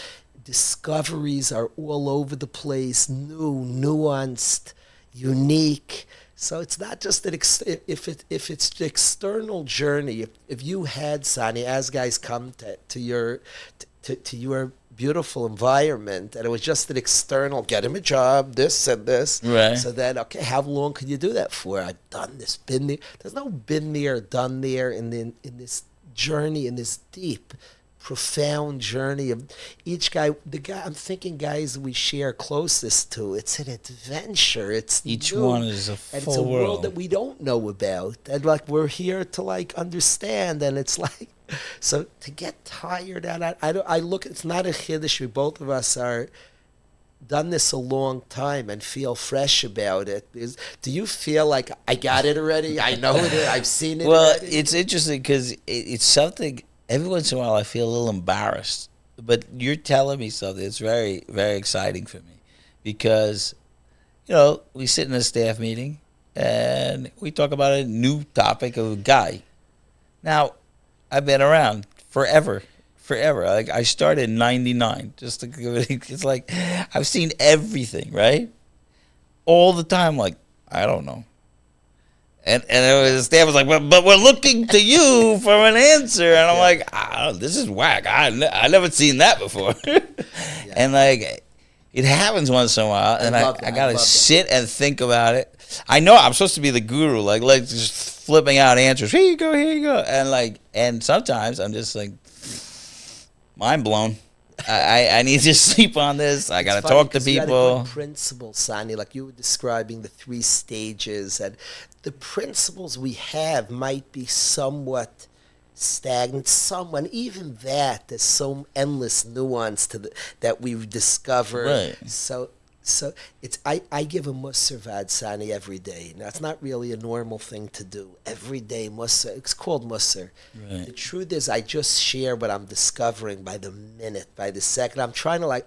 discoveries are all over the place, new, nuanced, unique. So it's not just that if it's the external journey. If you had, Sani, as guys come to your beautiful environment, and it was just an external, get him a job, this and this. Right. So then, okay, how long could you do that for? I've done this, been there. There's no been there, done there in this journey, in this deep, profound journey of each guy. I'm thinking guys we share closest to, it's an adventure. It's Each new, one is a and full it's a world world that we don't know about. And like we're here to like understand, and it's like, so to get tired out, I look, it's not a chiddush. We both of us are done this a long time and feel fresh about it. Do you feel like I got it already? I know it. I've seen it. Well, already? it's interesting because it's something. Every once in a while, I feel a little embarrassed. But you're telling me something. It's very, very exciting for me because, we sit in a staff meeting and we talk about a new topic of a guy. Now, I've been around forever. Like I started in '99. It's like I've seen everything, right? All the time. Like I don't know. And the staff was like, but we're looking to you for an answer. And I'm like, this is whack. I never seen that before. And like, it happens once in a while, and I gotta sit and think about it. I know I'm supposed to be the guru, like just flipping out answers. Here you go, and sometimes I'm just like, mind blown. I need to sleep on this. I got to talk to people. You had a good principle, Sani, like you were describing the 3 stages, and the principles we have might be somewhat stagnant. Even that, there's some endless nuance to that we've discovered. Right. So it's I give a Muser vad, Sani, every day. Now it's not really a normal thing to do. Every day Muser, it's called Muser. Right. The truth is I just share what I'm discovering by the minute, by the second. I'm trying to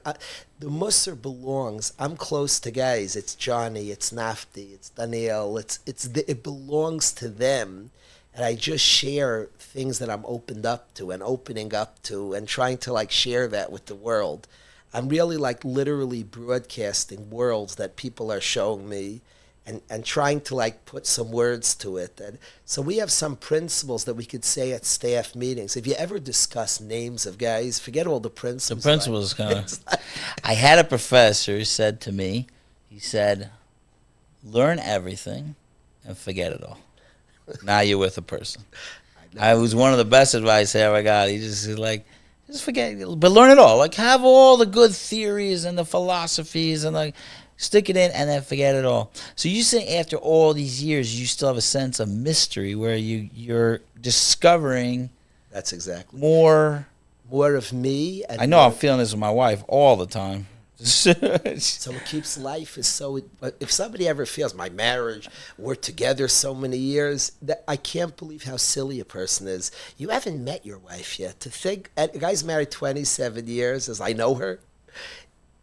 the Muser belongs. I'm close to guys. It's Johnny, it's Nafti, it's Daniel. It belongs to them. And I just share things that I'm opening up to and trying to share that with the world. I'm really literally broadcasting worlds that people are showing me and trying to put some words to it. And so we have some principles that we could say at staff meetings. If you ever discuss names of guys, forget all the principles. The principles I had a professor who said to me, he said, learn everything and forget it all. Now you're with a person. I was one of the best advice I ever got. He just just forget, but learn it all. Have all the good theories and the philosophies and stick it in and then forget it all. So you say after all these years, you still have a sense of mystery where you're discovering. That's exactly more of me. And I know I'm feeling this with my wife all the time. So what keeps life is so. If somebody ever feels my marriage, we're together so many years, that I can't believe how silly a person is. You haven't met your wife yet. To think a guy's married 27 years, as I know her,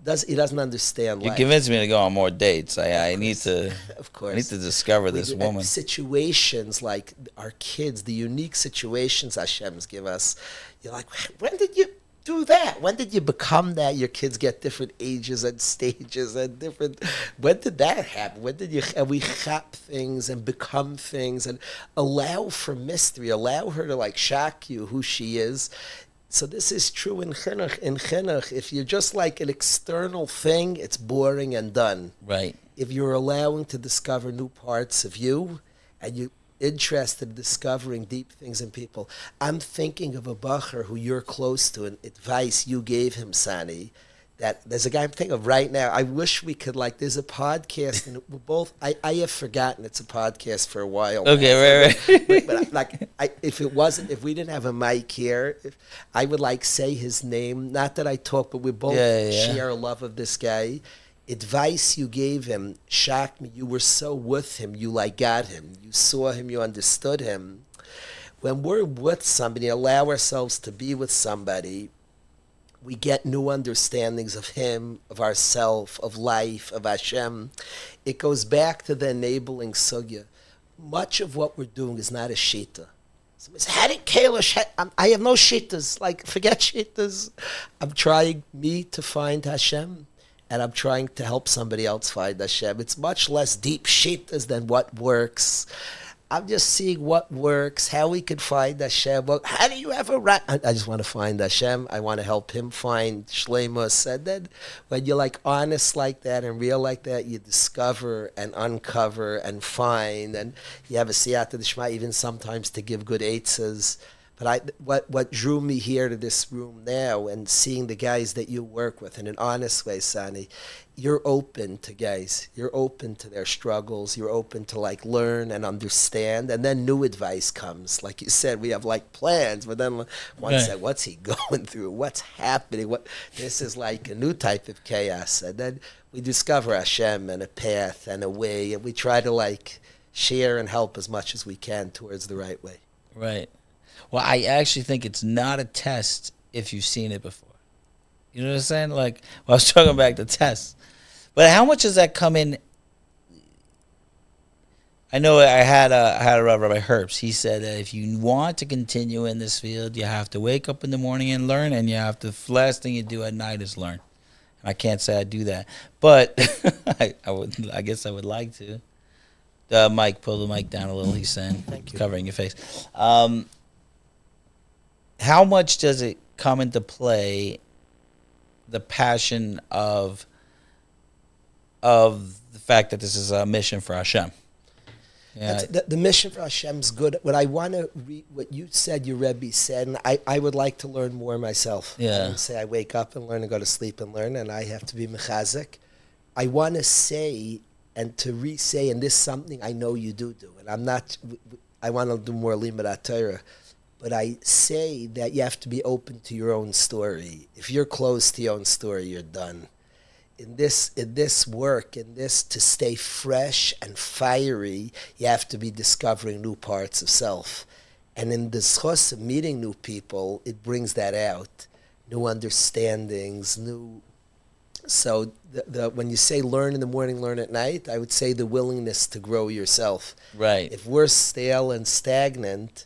he doesn't understand life. You convinced me to go on more dates. I need to. Of course, I need to discover this woman. Situations like our kids, the unique situations Hashem's give us. You're like, when did you do that? When did you become that? Your kids get different ages and stages and different. When did that happen? When did we chap things and become things and allow for mystery? Allow her to shock you who she is. So this is true in chinuch. In chinuch, if you're just an external thing, it's boring and done. Right. If you're allowing to discover new parts of you, and you interested in discovering deep things in people. I'm thinking of a bacher who you're close to, and advice you gave him, Sani, that there's a guy I'm thinking of right now. I wish we could, there's a podcast, and we're both, I have forgotten it's a podcast for a while. Okay, right. But if we didn't have a mic here, I would say his name. Not that I talk, but we both share a love of this guy. Advice you gave him shocked me. You were so with him. You got him. You saw him. You understood him. When we're with somebody, allow ourselves to be with somebody, we get new understandings of him, of ourself, of life, of Hashem. It goes back to the enabling sugya. Much of what we're doing is not a shita. Somebody says, how did Kalish, I have no shittas. Like, forget shittas. I'm trying to find Hashem, and I'm trying to help somebody else find Hashem. It's much less deep shittas than what works. I'm just seeing what works, how we can find Hashem. Well, how do you ever I just want to find Hashem. I want to help him find Shleimus. And then when you're like honest like that and real like that, you discover and uncover and find. And you have a siyata d'shma even sometimes to give good eitzes. But what drew me here to this room now and seeing the guys that you work with in an honest way, Sani, you're open to guys. You're open to their struggles. You're open to like learn and understand. And then new advice comes. Like you said, we have like plans, but then one said, what's he going through? What's happening? This is like a new type of chaos. And then we discover Hashem and a path and a way. And we try to like share and help as much as we can towards the right way. Right. Well, I actually think it's not a test if you've seen it before. You know what I'm saying? Like, well, I was talking back to tests. But how much does that come in? I know I had a Rabbi Herbst. He said that if you want to continue in this field, you have to wake up in the morning and learn, and you have to, the last thing you do at night is learn. And I can't say I do that. But I guess I would like to. Mike, pull the mic down a little, he's saying. Thank you. Covering your face. How much does it come into play, the passion of the fact that this is a mission for Hashem? Yeah. The mission for Hashem's good. What I want to read, what you said, your Rebbe said, and I would like to learn more myself. Yeah. I would say I wake up and learn and go to sleep and learn, and I have to be mechazik. I want to say and to re-say, and this is something I know you do, and I'm not, I want to do more limud Torah. But I say that you have to be open to your own story. If you're closed to your own story, you're done. In this work, in this to stay fresh and fiery, you have to be discovering new parts of self. And in the schos of meeting new people, it brings that out. New understandings, new... So when you say learn in the morning, learn at night, I would say the willingness to grow yourself. Right. If we're stale and stagnant...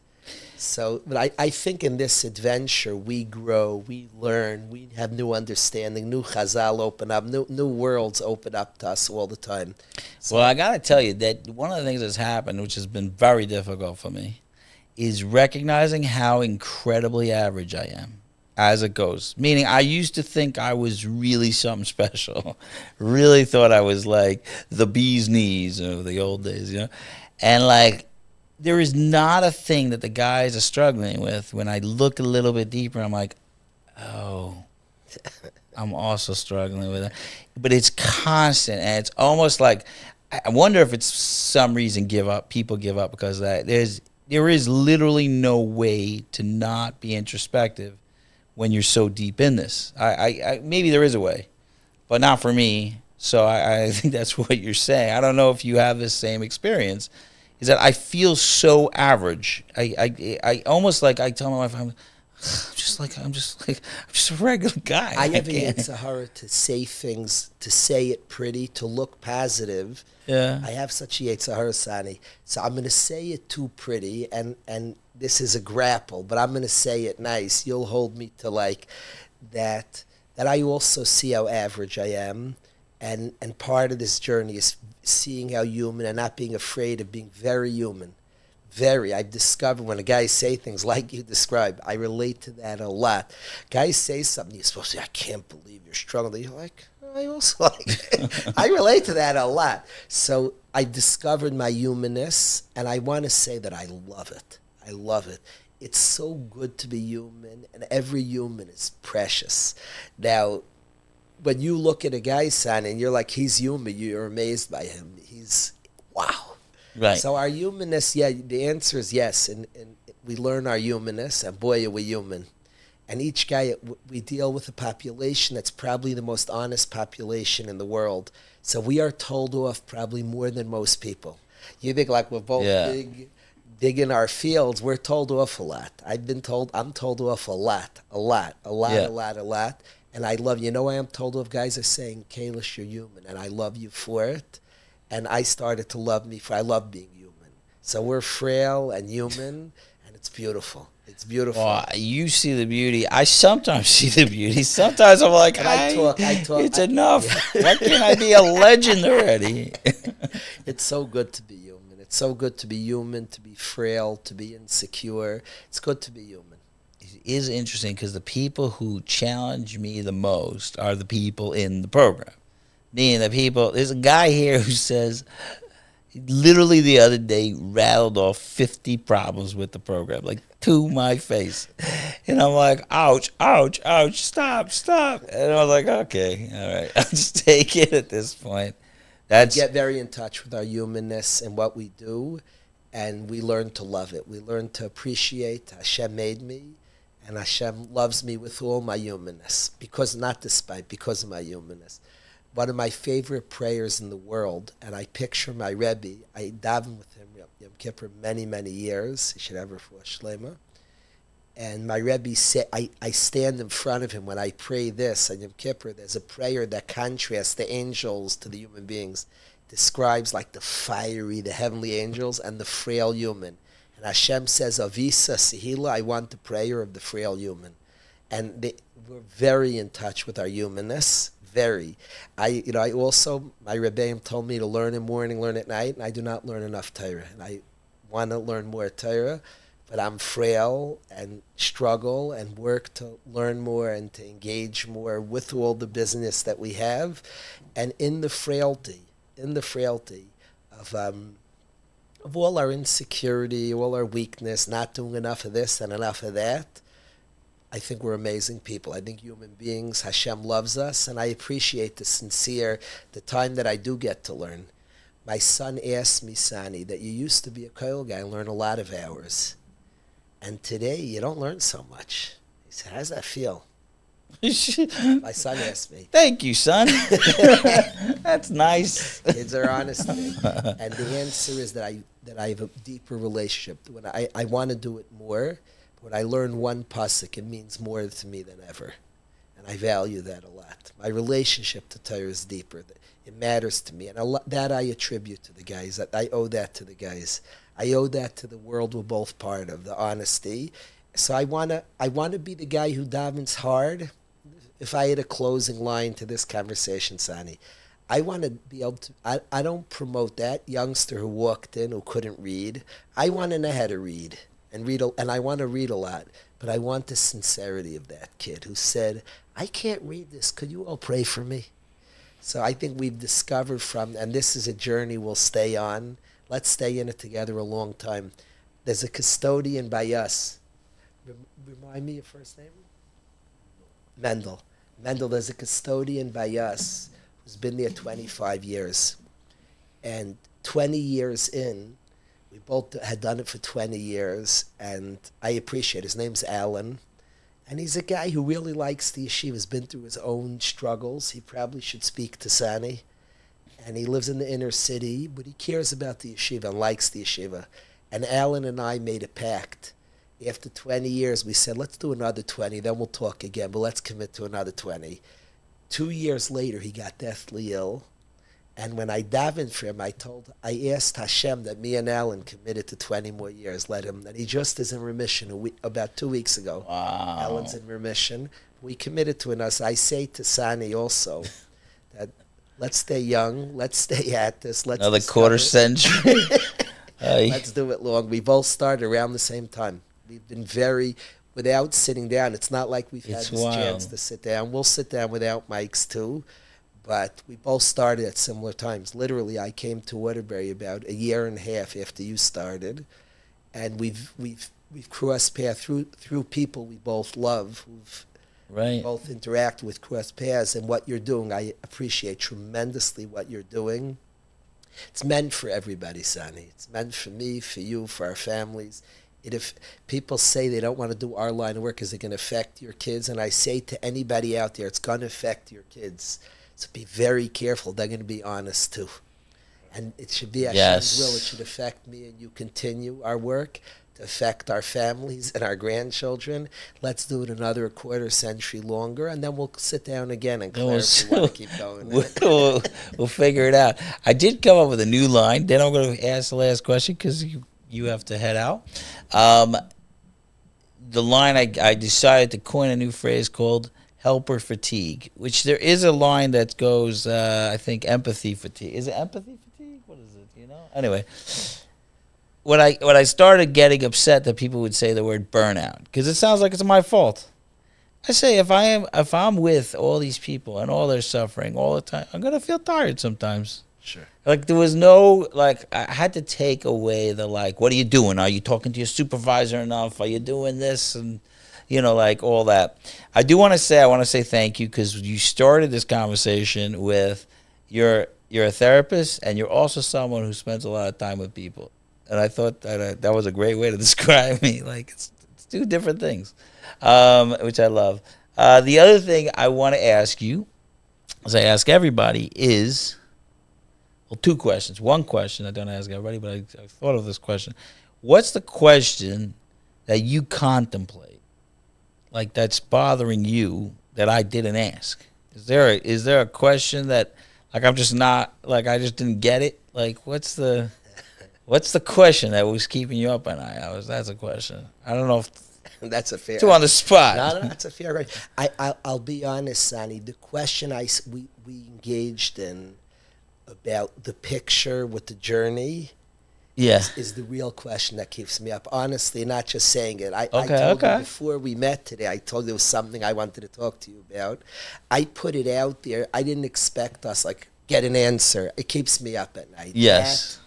So, but I think in this adventure, we grow, we learn, we have new understanding, new chazal open up, new worlds open up to us all the time. So, well, I got to tell you that one of the things that's happened, which has been very difficult for me, is recognizing how incredibly average I am as it goes. Meaning, I used to think I was really something special. Really thought I was like the bee's knees of the old days, you know? And like, there is not a thing that the guys are struggling with. When I look a little bit deeper, I'm like, oh, I'm also struggling with it. But it's constant, and it's almost like, I wonder if it's some reason people give up because of that. There is literally no way to not be introspective when you're so deep in this. I maybe there is a way, but not for me. So I think that's what you're saying. I don't know if you have this same experience. Is that I feel so average. I almost like I tell my wife I'm just a regular guy. I have a Yitzhahara to say things, to say it pretty, to look positive. Yeah. I have such a Yitzhahara, Sani. So I'm going to say it too pretty, and this is a grapple, but I'm going to say it nice. You'll hold me to like that I also see how average I am, and part of this journey is seeing how human and not being afraid of being very human. I've discovered when a guy say things like you described, I relate to that a lot. Guys say something, you're supposed to say, I can't believe you're struggling. You're like, I also like, I relate to that a lot. So I discovered my humanness, and I want to say that I love it. I love it. It's so good to be human, and every human is precious. Now, when you look at a guy, son, and you're like, he's human, you're amazed by him. He's, wow. Right. So our humanness, yeah, the answer is yes. And we learn our humanness, and boy, are we human. And each guy, we deal with a population that's probably the most honest population in the world. So we are told off probably more than most people. You think like we're both big in our fields, we're told off a lot. I'm told off a lot. And I love, you know why I'm told off? Guys are saying, Kalish, you're human, and I love you for it. And I started to love me for, I love being human. So we're frail and human, and It's beautiful. It's beautiful. Oh, you see the beauty. I sometimes see the beauty. Sometimes I'm like, I talk. It's enough. Why can't I be a legend already? It's so good to be human. It's so good to be human, to be frail, to be insecure. It's good to be human. It is interesting because the people who challenge me the most are the people in the program. Meaning the people, there's a guy here who says, literally the other day, rattled off 50 problems with the program, like to my face. And I'm like, ouch, ouch, ouch, stop, stop. And I was like, okay, all right, I'll just take it at this point. We get very in touch with our humanness and what we do, and we learn to love it. We learn to appreciate Hashem made me, and Hashem loves me with all my humanness, because of my humanness. One of my favorite prayers in the world, and I picture my Rebbe, I daven with him Yom Kippur many, many years. He should have refuah shlema. And my Rebbe said, I stand in front of him when I pray this on Yom Kippur. There's a prayer that contrasts the angels to the human beings, describes like the fiery, the heavenly angels, and the frail human. And Hashem says, Avisa Sihila, I want the prayer of the frail human. And we're very in touch with our humanness. Very. My Rebbeim told me to learn in the morning, learn at night, and I do not learn enough Torah. And I want to learn more Torah, but I'm frail and struggle and work to learn more and to engage more with all the business that we have. And in the frailty of all our insecurity, all our weakness, not doing enough of this and enough of that, I think we're amazing people. I think human beings, Hashem loves us, and I appreciate the time that I do get to learn. My son asked me, Sani, that you used to be a koil guy and learn a lot of hours. And today you don't learn so much. He said, how does that feel? My son asked me. Thank you, son. That's nice. Kids are honest with me. And the answer is that I have a deeper relationship. When I want to do it more. When I learn one pasuk, it means more to me than ever. And I value that a lot. My relationship to Torah is deeper. It matters to me. And that I attribute to the guys. I owe that to the guys. I owe that to the world we're both part of, the honesty. So I wanna be the guy who davens hard. If I had a closing line to this conversation, Sani, I want to be able to, I don't promote that youngster who walked in who couldn't read. I want to know how to read. And I want to read a lot, but I want the sincerity of that kid who said, I can't read this. Could you all pray for me? So I think we've discovered and this is a journey we'll stay on. Let's stay in it together a long time. There's a custodian by us. Remind me your first name? Mendel. There's a custodian by us who's been there 25 years. And 20 years in, we both had done it for 20 years, and I appreciate it. His name's Alan, and he's a guy who really likes the yeshiva. He's been through his own struggles. He probably should speak to Sani, and he lives in the inner city, but he cares about the yeshiva and likes the yeshiva. And Alan and I made a pact. After 20 years, we said, let's do another 20, then we'll talk again, but let's commit to another 20. 2 years later, he got deathly ill. And when I davened for him, I asked Hashem that me and Alan committed to 20 more years. And he just is in remission about 2 weeks ago. Wow. Alan's in remission. We committed to it. I say to Sani also that let's stay young. Let's stay at this. Let's another quarter century. Let's do it long. We both started around the same time. We've been without sitting down. It's not like we've had this chance to sit down. We'll sit down without mics too. But we both started at similar times. Literally, I came to Waterbury about a year and a half after you started, and we've crossed paths through people we both love, who've both interact with crossed paths. And what you're doing, I appreciate tremendously what you're doing. It's meant for everybody, Sani. It's meant for me, for you, for our families. If people say they don't want to do our line of work, is it going to affect your kids? And I say to anybody out there, it's going to affect your kids. So be very careful. They're going to be honest too. And it should be Hashem's will. It should affect me and you continue our work to affect our families and our grandchildren. Let's do it another quarter century longer, and then we'll sit down again and clear if we want to keep going. We'll figure it out. I did come up with a new line. Then I'm going to ask the last question because you have to head out. the line I decided to coin a new phrase called helper fatigue, which there is a line that goes, I think, empathy fatigue. Is it empathy fatigue? What is it? You know? Anyway, when I started getting upset that people would say the word burnout, because it sounds like it's my fault. I say if I'm with all these people and all their suffering all the time, I'm gonna feel tired sometimes. Sure. Like there was no I had to take away the what are you doing? Are you talking to your supervisor enough? Are you doing this and all that. I want to say thank you because you started this conversation with you're a therapist and you're also someone who spends a lot of time with people, and I thought that was a great way to describe me. It's two different things. Which I love. The other thing I want to ask you, as I ask everybody, is, two questions. One question I don't ask everybody, but I thought of this question. What's the question that you contemplate, that's bothering you that I didn't ask? Is there a question that, I'm just not, I just didn't get it? What's the question that was keeping you up at night? That's a question. I don't know if... That's a fair. Too on the spot. No, that's a fair question. I'll be honest, Sonny. The question we engaged in about the picture with the journey, is the real question that keeps me up. Honestly, not just saying it. I told you before we met today. I told you there was something I wanted to talk to you about. I put it out there. I didn't expect us get an answer. It keeps me up at night. Yes.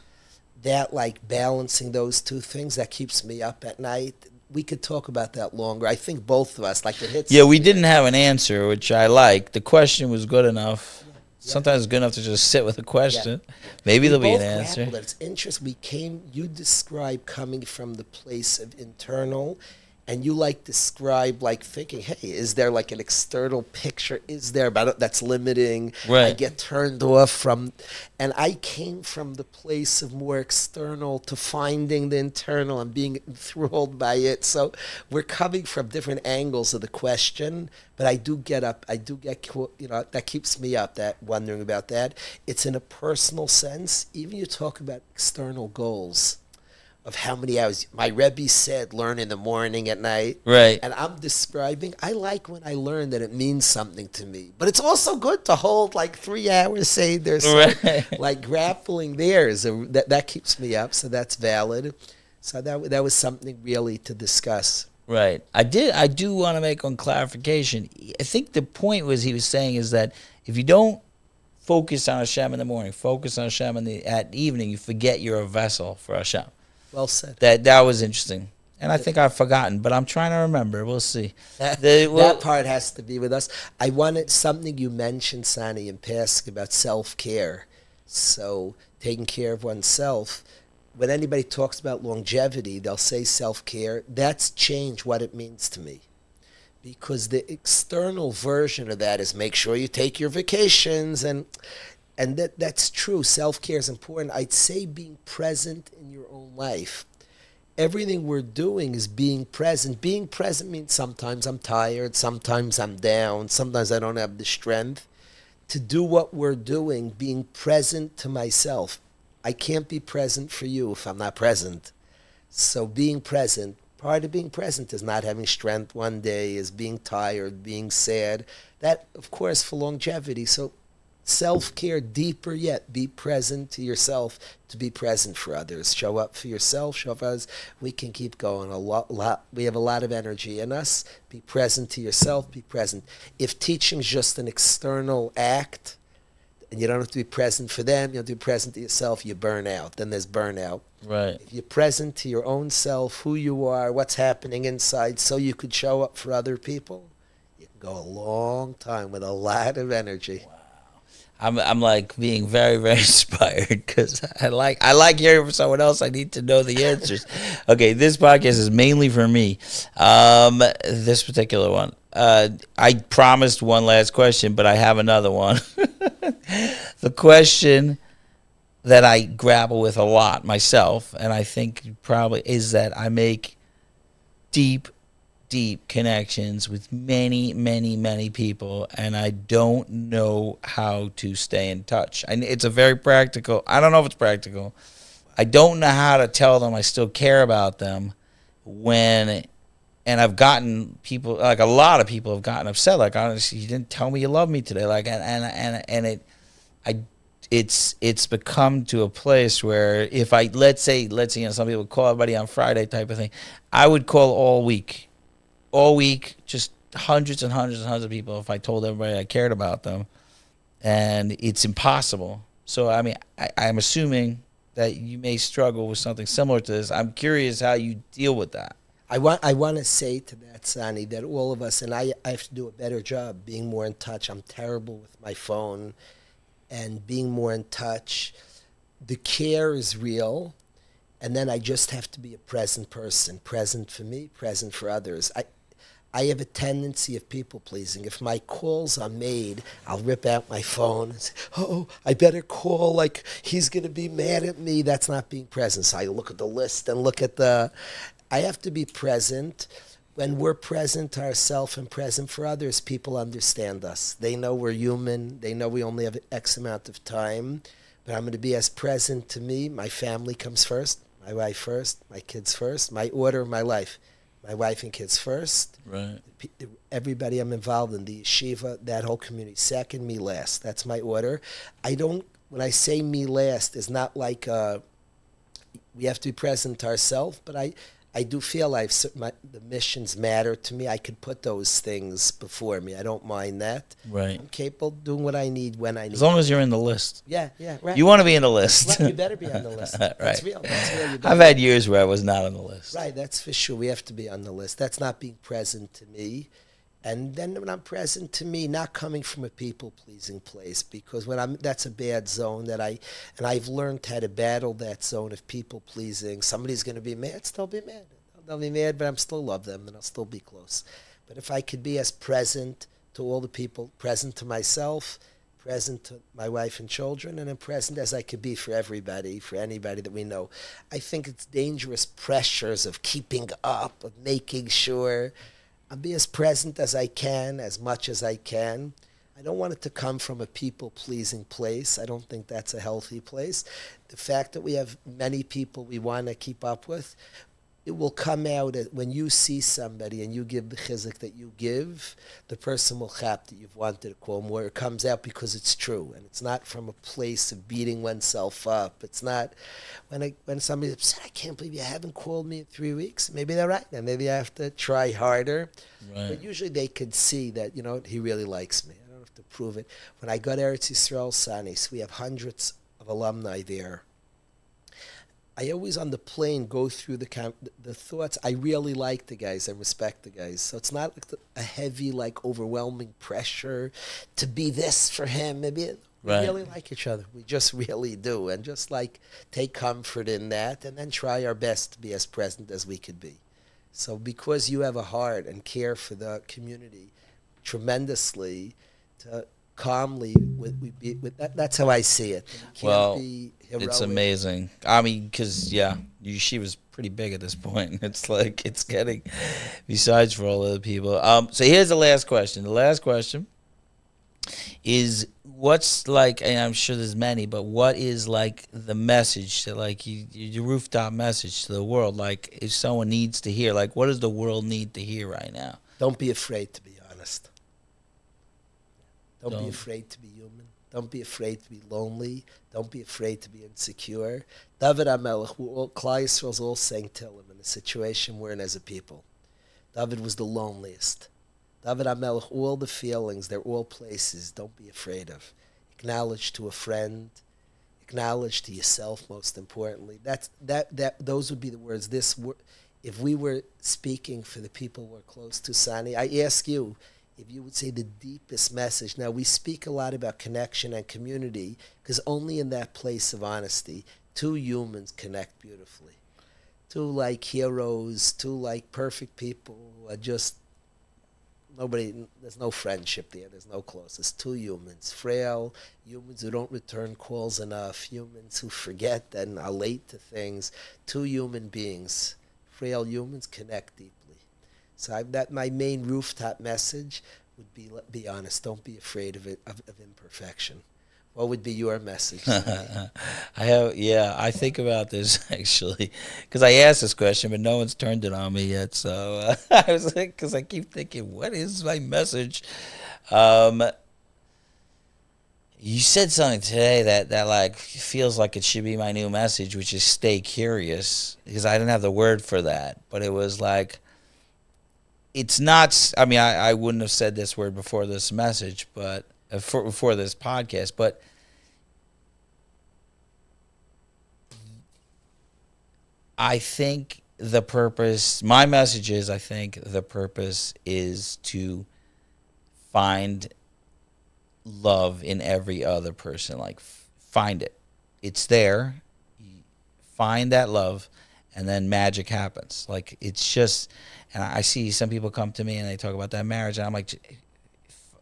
That balancing those two things that keeps me up at night. We could talk about that longer. I think both of us, it hits. Yeah, we didn't have an answer, which I like. The question was good enough. Yeah. Sometimes it's good enough to just sit with a question. Yeah. Maybe there'll be an answer. It's interesting. You describe coming from the place of internal, and you describe thinking, hey, is there an external picture? Is there, but that's limiting. Right. I get turned off from, and I came from the place of more external to finding the internal and being enthralled by it. So we're coming from different angles of the question, but I do get, that keeps me up, that wondering about that. It's in a personal sense. Even you talk about external goals. Of how many hours. My Rebbe said, learn in the morning, at night. Right. And I'm describing, I like when I learn that it means something to me. But it's also good to hold 3 hours, say there's grappling there. That keeps me up, so that's valid. So that was something really to discuss. Right. I do want to make one clarification. I think the point he was saying is that if you don't focus on Hashem in the morning, focus on Hashem at evening, you forget you're a vessel for Hashem. Well said. That was interesting. And I think I've forgotten, but I'm trying to remember. We'll see. That part has to be with us. I wanted something you mentioned, Sonny, in passing about self-care. So taking care of oneself. When anybody talks about longevity, they'll say self-care. That's changed what it means to me. Because the external version of that is make sure you take your vacations and that's true. Self-care is important. I'd say being present in your own life. Everything we're doing is being present. Being present means sometimes I'm tired, sometimes I'm down, sometimes I don't have the strength to do what we're doing, being present to myself. I can't be present for you if I'm not present. So being present, part of being present is not having strength one day, is being tired, being sad. That, of course, for longevity. So self-care, deeper yet, be present to yourself, to be present for others. Show up for yourself, show up for others. We can keep going a lot. We have a lot of energy in us. Be present to yourself, be present. If teaching is just an external act, and you don't have to be present for them, you have to be present to yourself, you burn out. Then there's burnout. Right. If you're present to your own self, who you are, what's happening inside, so you could show up for other people, you can go a long time with a lot of energy. Wow. I'm being very, very inspired because I like hearing from someone else. I need to know the answers. Okay, this podcast is mainly for me. This particular one. I promised one last question, but I have another one. The question that I grapple with a lot myself, and I think probably is that I make deep connections with many, many, many people, and I don't know how to stay in touch. It's a very practical. I don't know if it's practical. I don't know how to tell them I still care about them when And I've gotten people, like a lot of people have gotten upset. Like, honestly, you didn't tell me you love me today. Like, it's become to a place where if I, let's say, some people call everybody on Friday type of thing. I would call all week, just hundreds and hundreds and hundreds of people if I told everybody I cared about them. And it's impossible. So, I mean, I'm assuming that you may struggle with something similar to this. I'm curious how you deal with that. I want to say to that, Sonny, that all of us, and I have to do a better job being more in touch. I'm terrible with my phone, and being more in touch. The care is real, and then I just have to be a present person, present for me, present for others. I have a tendency of people-pleasing. If my calls are made, I'll rip out my phone and say, oh, I better call, like he's going to be mad at me. That's not being present. So I look at the list and look at I have to be present. When we're present to ourselves and present for others, people understand us. They know we're human. They know we only have X amount of time. But I'm going to be as present to me. My family comes first, my wife first, my kids first, my order of my life. My wife and kids first. Right. Everybody I'm involved in, the yeshiva, that whole community. Second, me last. That's my order. When I say me last, it's not like we have to be present to ourselves, but I do feel the missions matter to me. I could put those things before me. I don't mind that. Right. I'm capable of doing what I need when I need. As long as you're in the list. Yeah, right. You want to be in the list. You better be on the list. Right. That's real. I've had years where I was not on the list. Right, that's for sure. We have to be on the list. That's not being present to me. And then when I'm present to me, not coming from a people-pleasing place, because that's a bad zone and I've learned how to battle that zone of people-pleasing. Somebody's going to be mad, still be mad. They'll be mad, but I'm still love them and I'll still be close. But if I could be as present to all the people, present to myself, present to my wife and children, and then present as I could be for everybody, for anybody that we know. I think it's dangerous pressures of keeping up, of making sure I'll be as present as I can, as much as I can. I don't want it to come from a people-pleasing place. I don't think that's a healthy place. The fact that we have many people we want to keep up with, it will come out when you see somebody and you give the chizuk that you give, the person will chap that you've wanted to call more. It comes out because it's true, and it's not from a place of beating oneself up. It's not when somebody's upset, I can't believe you haven't called me in 3 weeks. Maybe they're right. Then maybe I have to try harder. Right. But usually they could see that, he really likes me. I don't have to prove it. When I go to Eretz Yisrael, Sanis, we have hundreds of alumni there. I always on the plane go through the thoughts. I really like the guys. I respect the guys. So it's not like a heavy, like overwhelming pressure to be this for him. Maybe we really like each other. We just really do. And just like take comfort in that and then try our best to be as present as we could be. So because you have a heart and care for the community tremendously, to calmly with that, that's how I see it. Well, it's amazing. I mean, because Yeshiva's pretty big at this point. It's like it's getting, besides for all other people. So here's the last question. The last question is, what's like, and I'm sure there's many, but what is like the message that like your rooftop message to the world? Like, if someone needs to hear, like, what does the world need to hear right now? Don't be afraid to be honest. Don't be afraid to be human. Don't be afraid to be lonely. Don't be afraid to be insecure. David HaMelech, Klal Yisrael's all saying Tehillim in the situation we're in as a people. David was the loneliest. David HaMelech, all the feelings, they're all places. Don't be afraid of. Acknowledge to a friend. Acknowledge to yourself, most importantly. Those would be the words. If we were speaking for the people we're close to, Sani, I ask you, if you would say the deepest message. Now, we speak a lot about connection and community because only in that place of honesty, two humans connect beautifully. Two like heroes, two like perfect people who are just there's no friendship there, there's no closeness. Two humans, frail humans who don't return calls enough, humans who forget and are late to things. Two human beings, frail humans, connect deeply. So my main rooftop message would be honest. Don't be afraid of imperfection. What would be your message? I think about this actually, because I asked this question, but no one's turned it on me yet. So I was like, because I keep thinking, what is my message? You said something today that like feels like it should be my new message, which is stay curious, because I didn't have the word for that, but it was like, it's not, I mean, I wouldn't have said this word before this message, but before this podcast, but I think the purpose, my message is, I think the purpose is to find love in every other person. Like, find it. It's there. Find that love, and then magic happens. Like, it's just, and I see some people come to me and they talk about that marriage, and I'm like,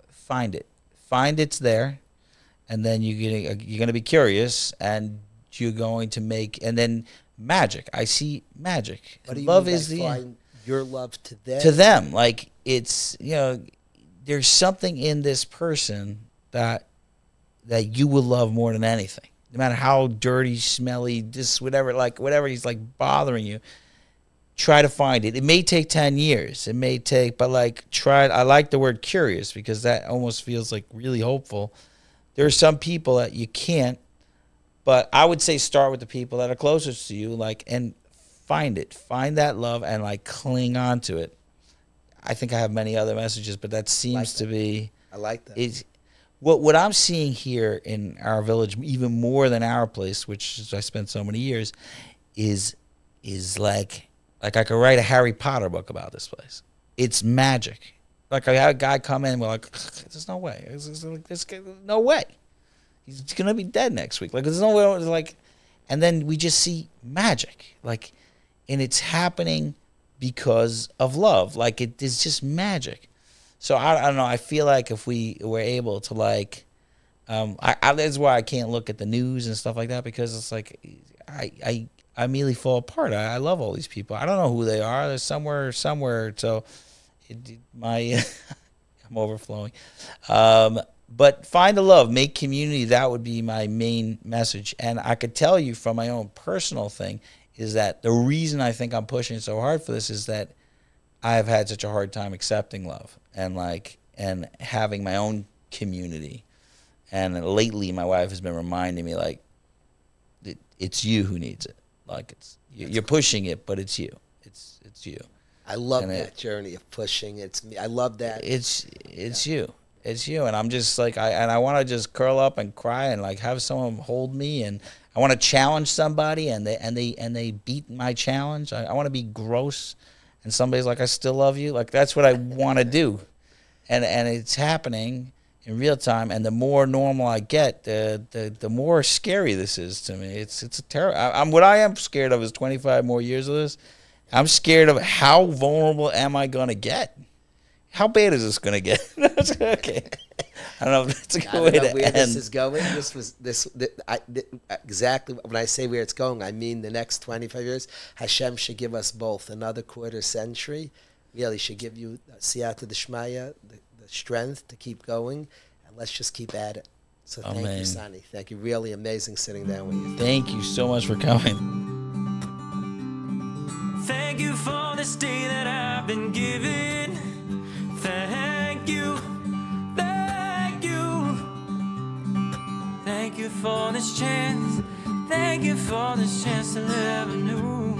find it. Find it's there, and then you're gonna be curious, and you're going to make, and then magic. I see magic. What do you love mean is by the find your love to them? To them, like, it's, you know, there's something in this person that you will love more than anything, no matter how dirty, smelly, this, whatever, like whatever he's like bothering you. Try to find it. It may take 10 years. It may take, but like, try it. I like the word curious because that almost feels like really hopeful. There are some people that you can't, but I would say start with the people that are closest to you, like, and find it. Find that love and like cling on to it. I think I have many other messages, but that seems to be. I like that. It's, what I'm seeing here in our village, even more than our place, which I spent so many years, is like I could write a Harry Potter book about this place. It's magic. Like, I had a guy come in, we're like, there's no way. There's no way. He's gonna be dead next week. Like, there's no way. Like, and then we just see magic. Like, and it's happening because of love. Like, it is just magic. So I don't know. I feel like if we were able to, like, that's why I can't look at the news and stuff like that, because it's like I immediately fall apart. I love all these people. I don't know who they are. They're somewhere. So I'm overflowing. But find the love, make community. That would be my main message. And I could tell you from my own personal thing is that the reason I think I'm pushing so hard for this is that I've had such a hard time accepting love and having my own community. And lately, my wife has been reminding me, like, it's you who needs it. Like, you're pushing it, but it's you. It's you. I love that journey of pushing. It's me. I love that. It's you. It's you. And I'm just like, I want to just curl up and cry and like have someone hold me, and I want to challenge somebody and they beat my challenge. I want to be gross and somebody's like, I still love you. Like, that's what I want to do. And it's happening in real time, and the more normal I get, the more scary this is to me. It's a terror. What I am scared of is 25 more years of this. I'm scared of how vulnerable am I going to get? How bad is this going to get? Okay. I don't know if that's a good way to end. Where this is going. Exactly when I say where it's going, I mean the next 25 years, Hashem should give us both another quarter century. Really should give you siyata d'shmaya, the strength to keep going, and let's just keep at it. So thank you, Sonny. Thank you. Really amazing sitting down with you. Thank you so much for coming. Thank you for this day that I've been given. Thank you. Thank you. Thank you for this chance. Thank you for this chance to live anew.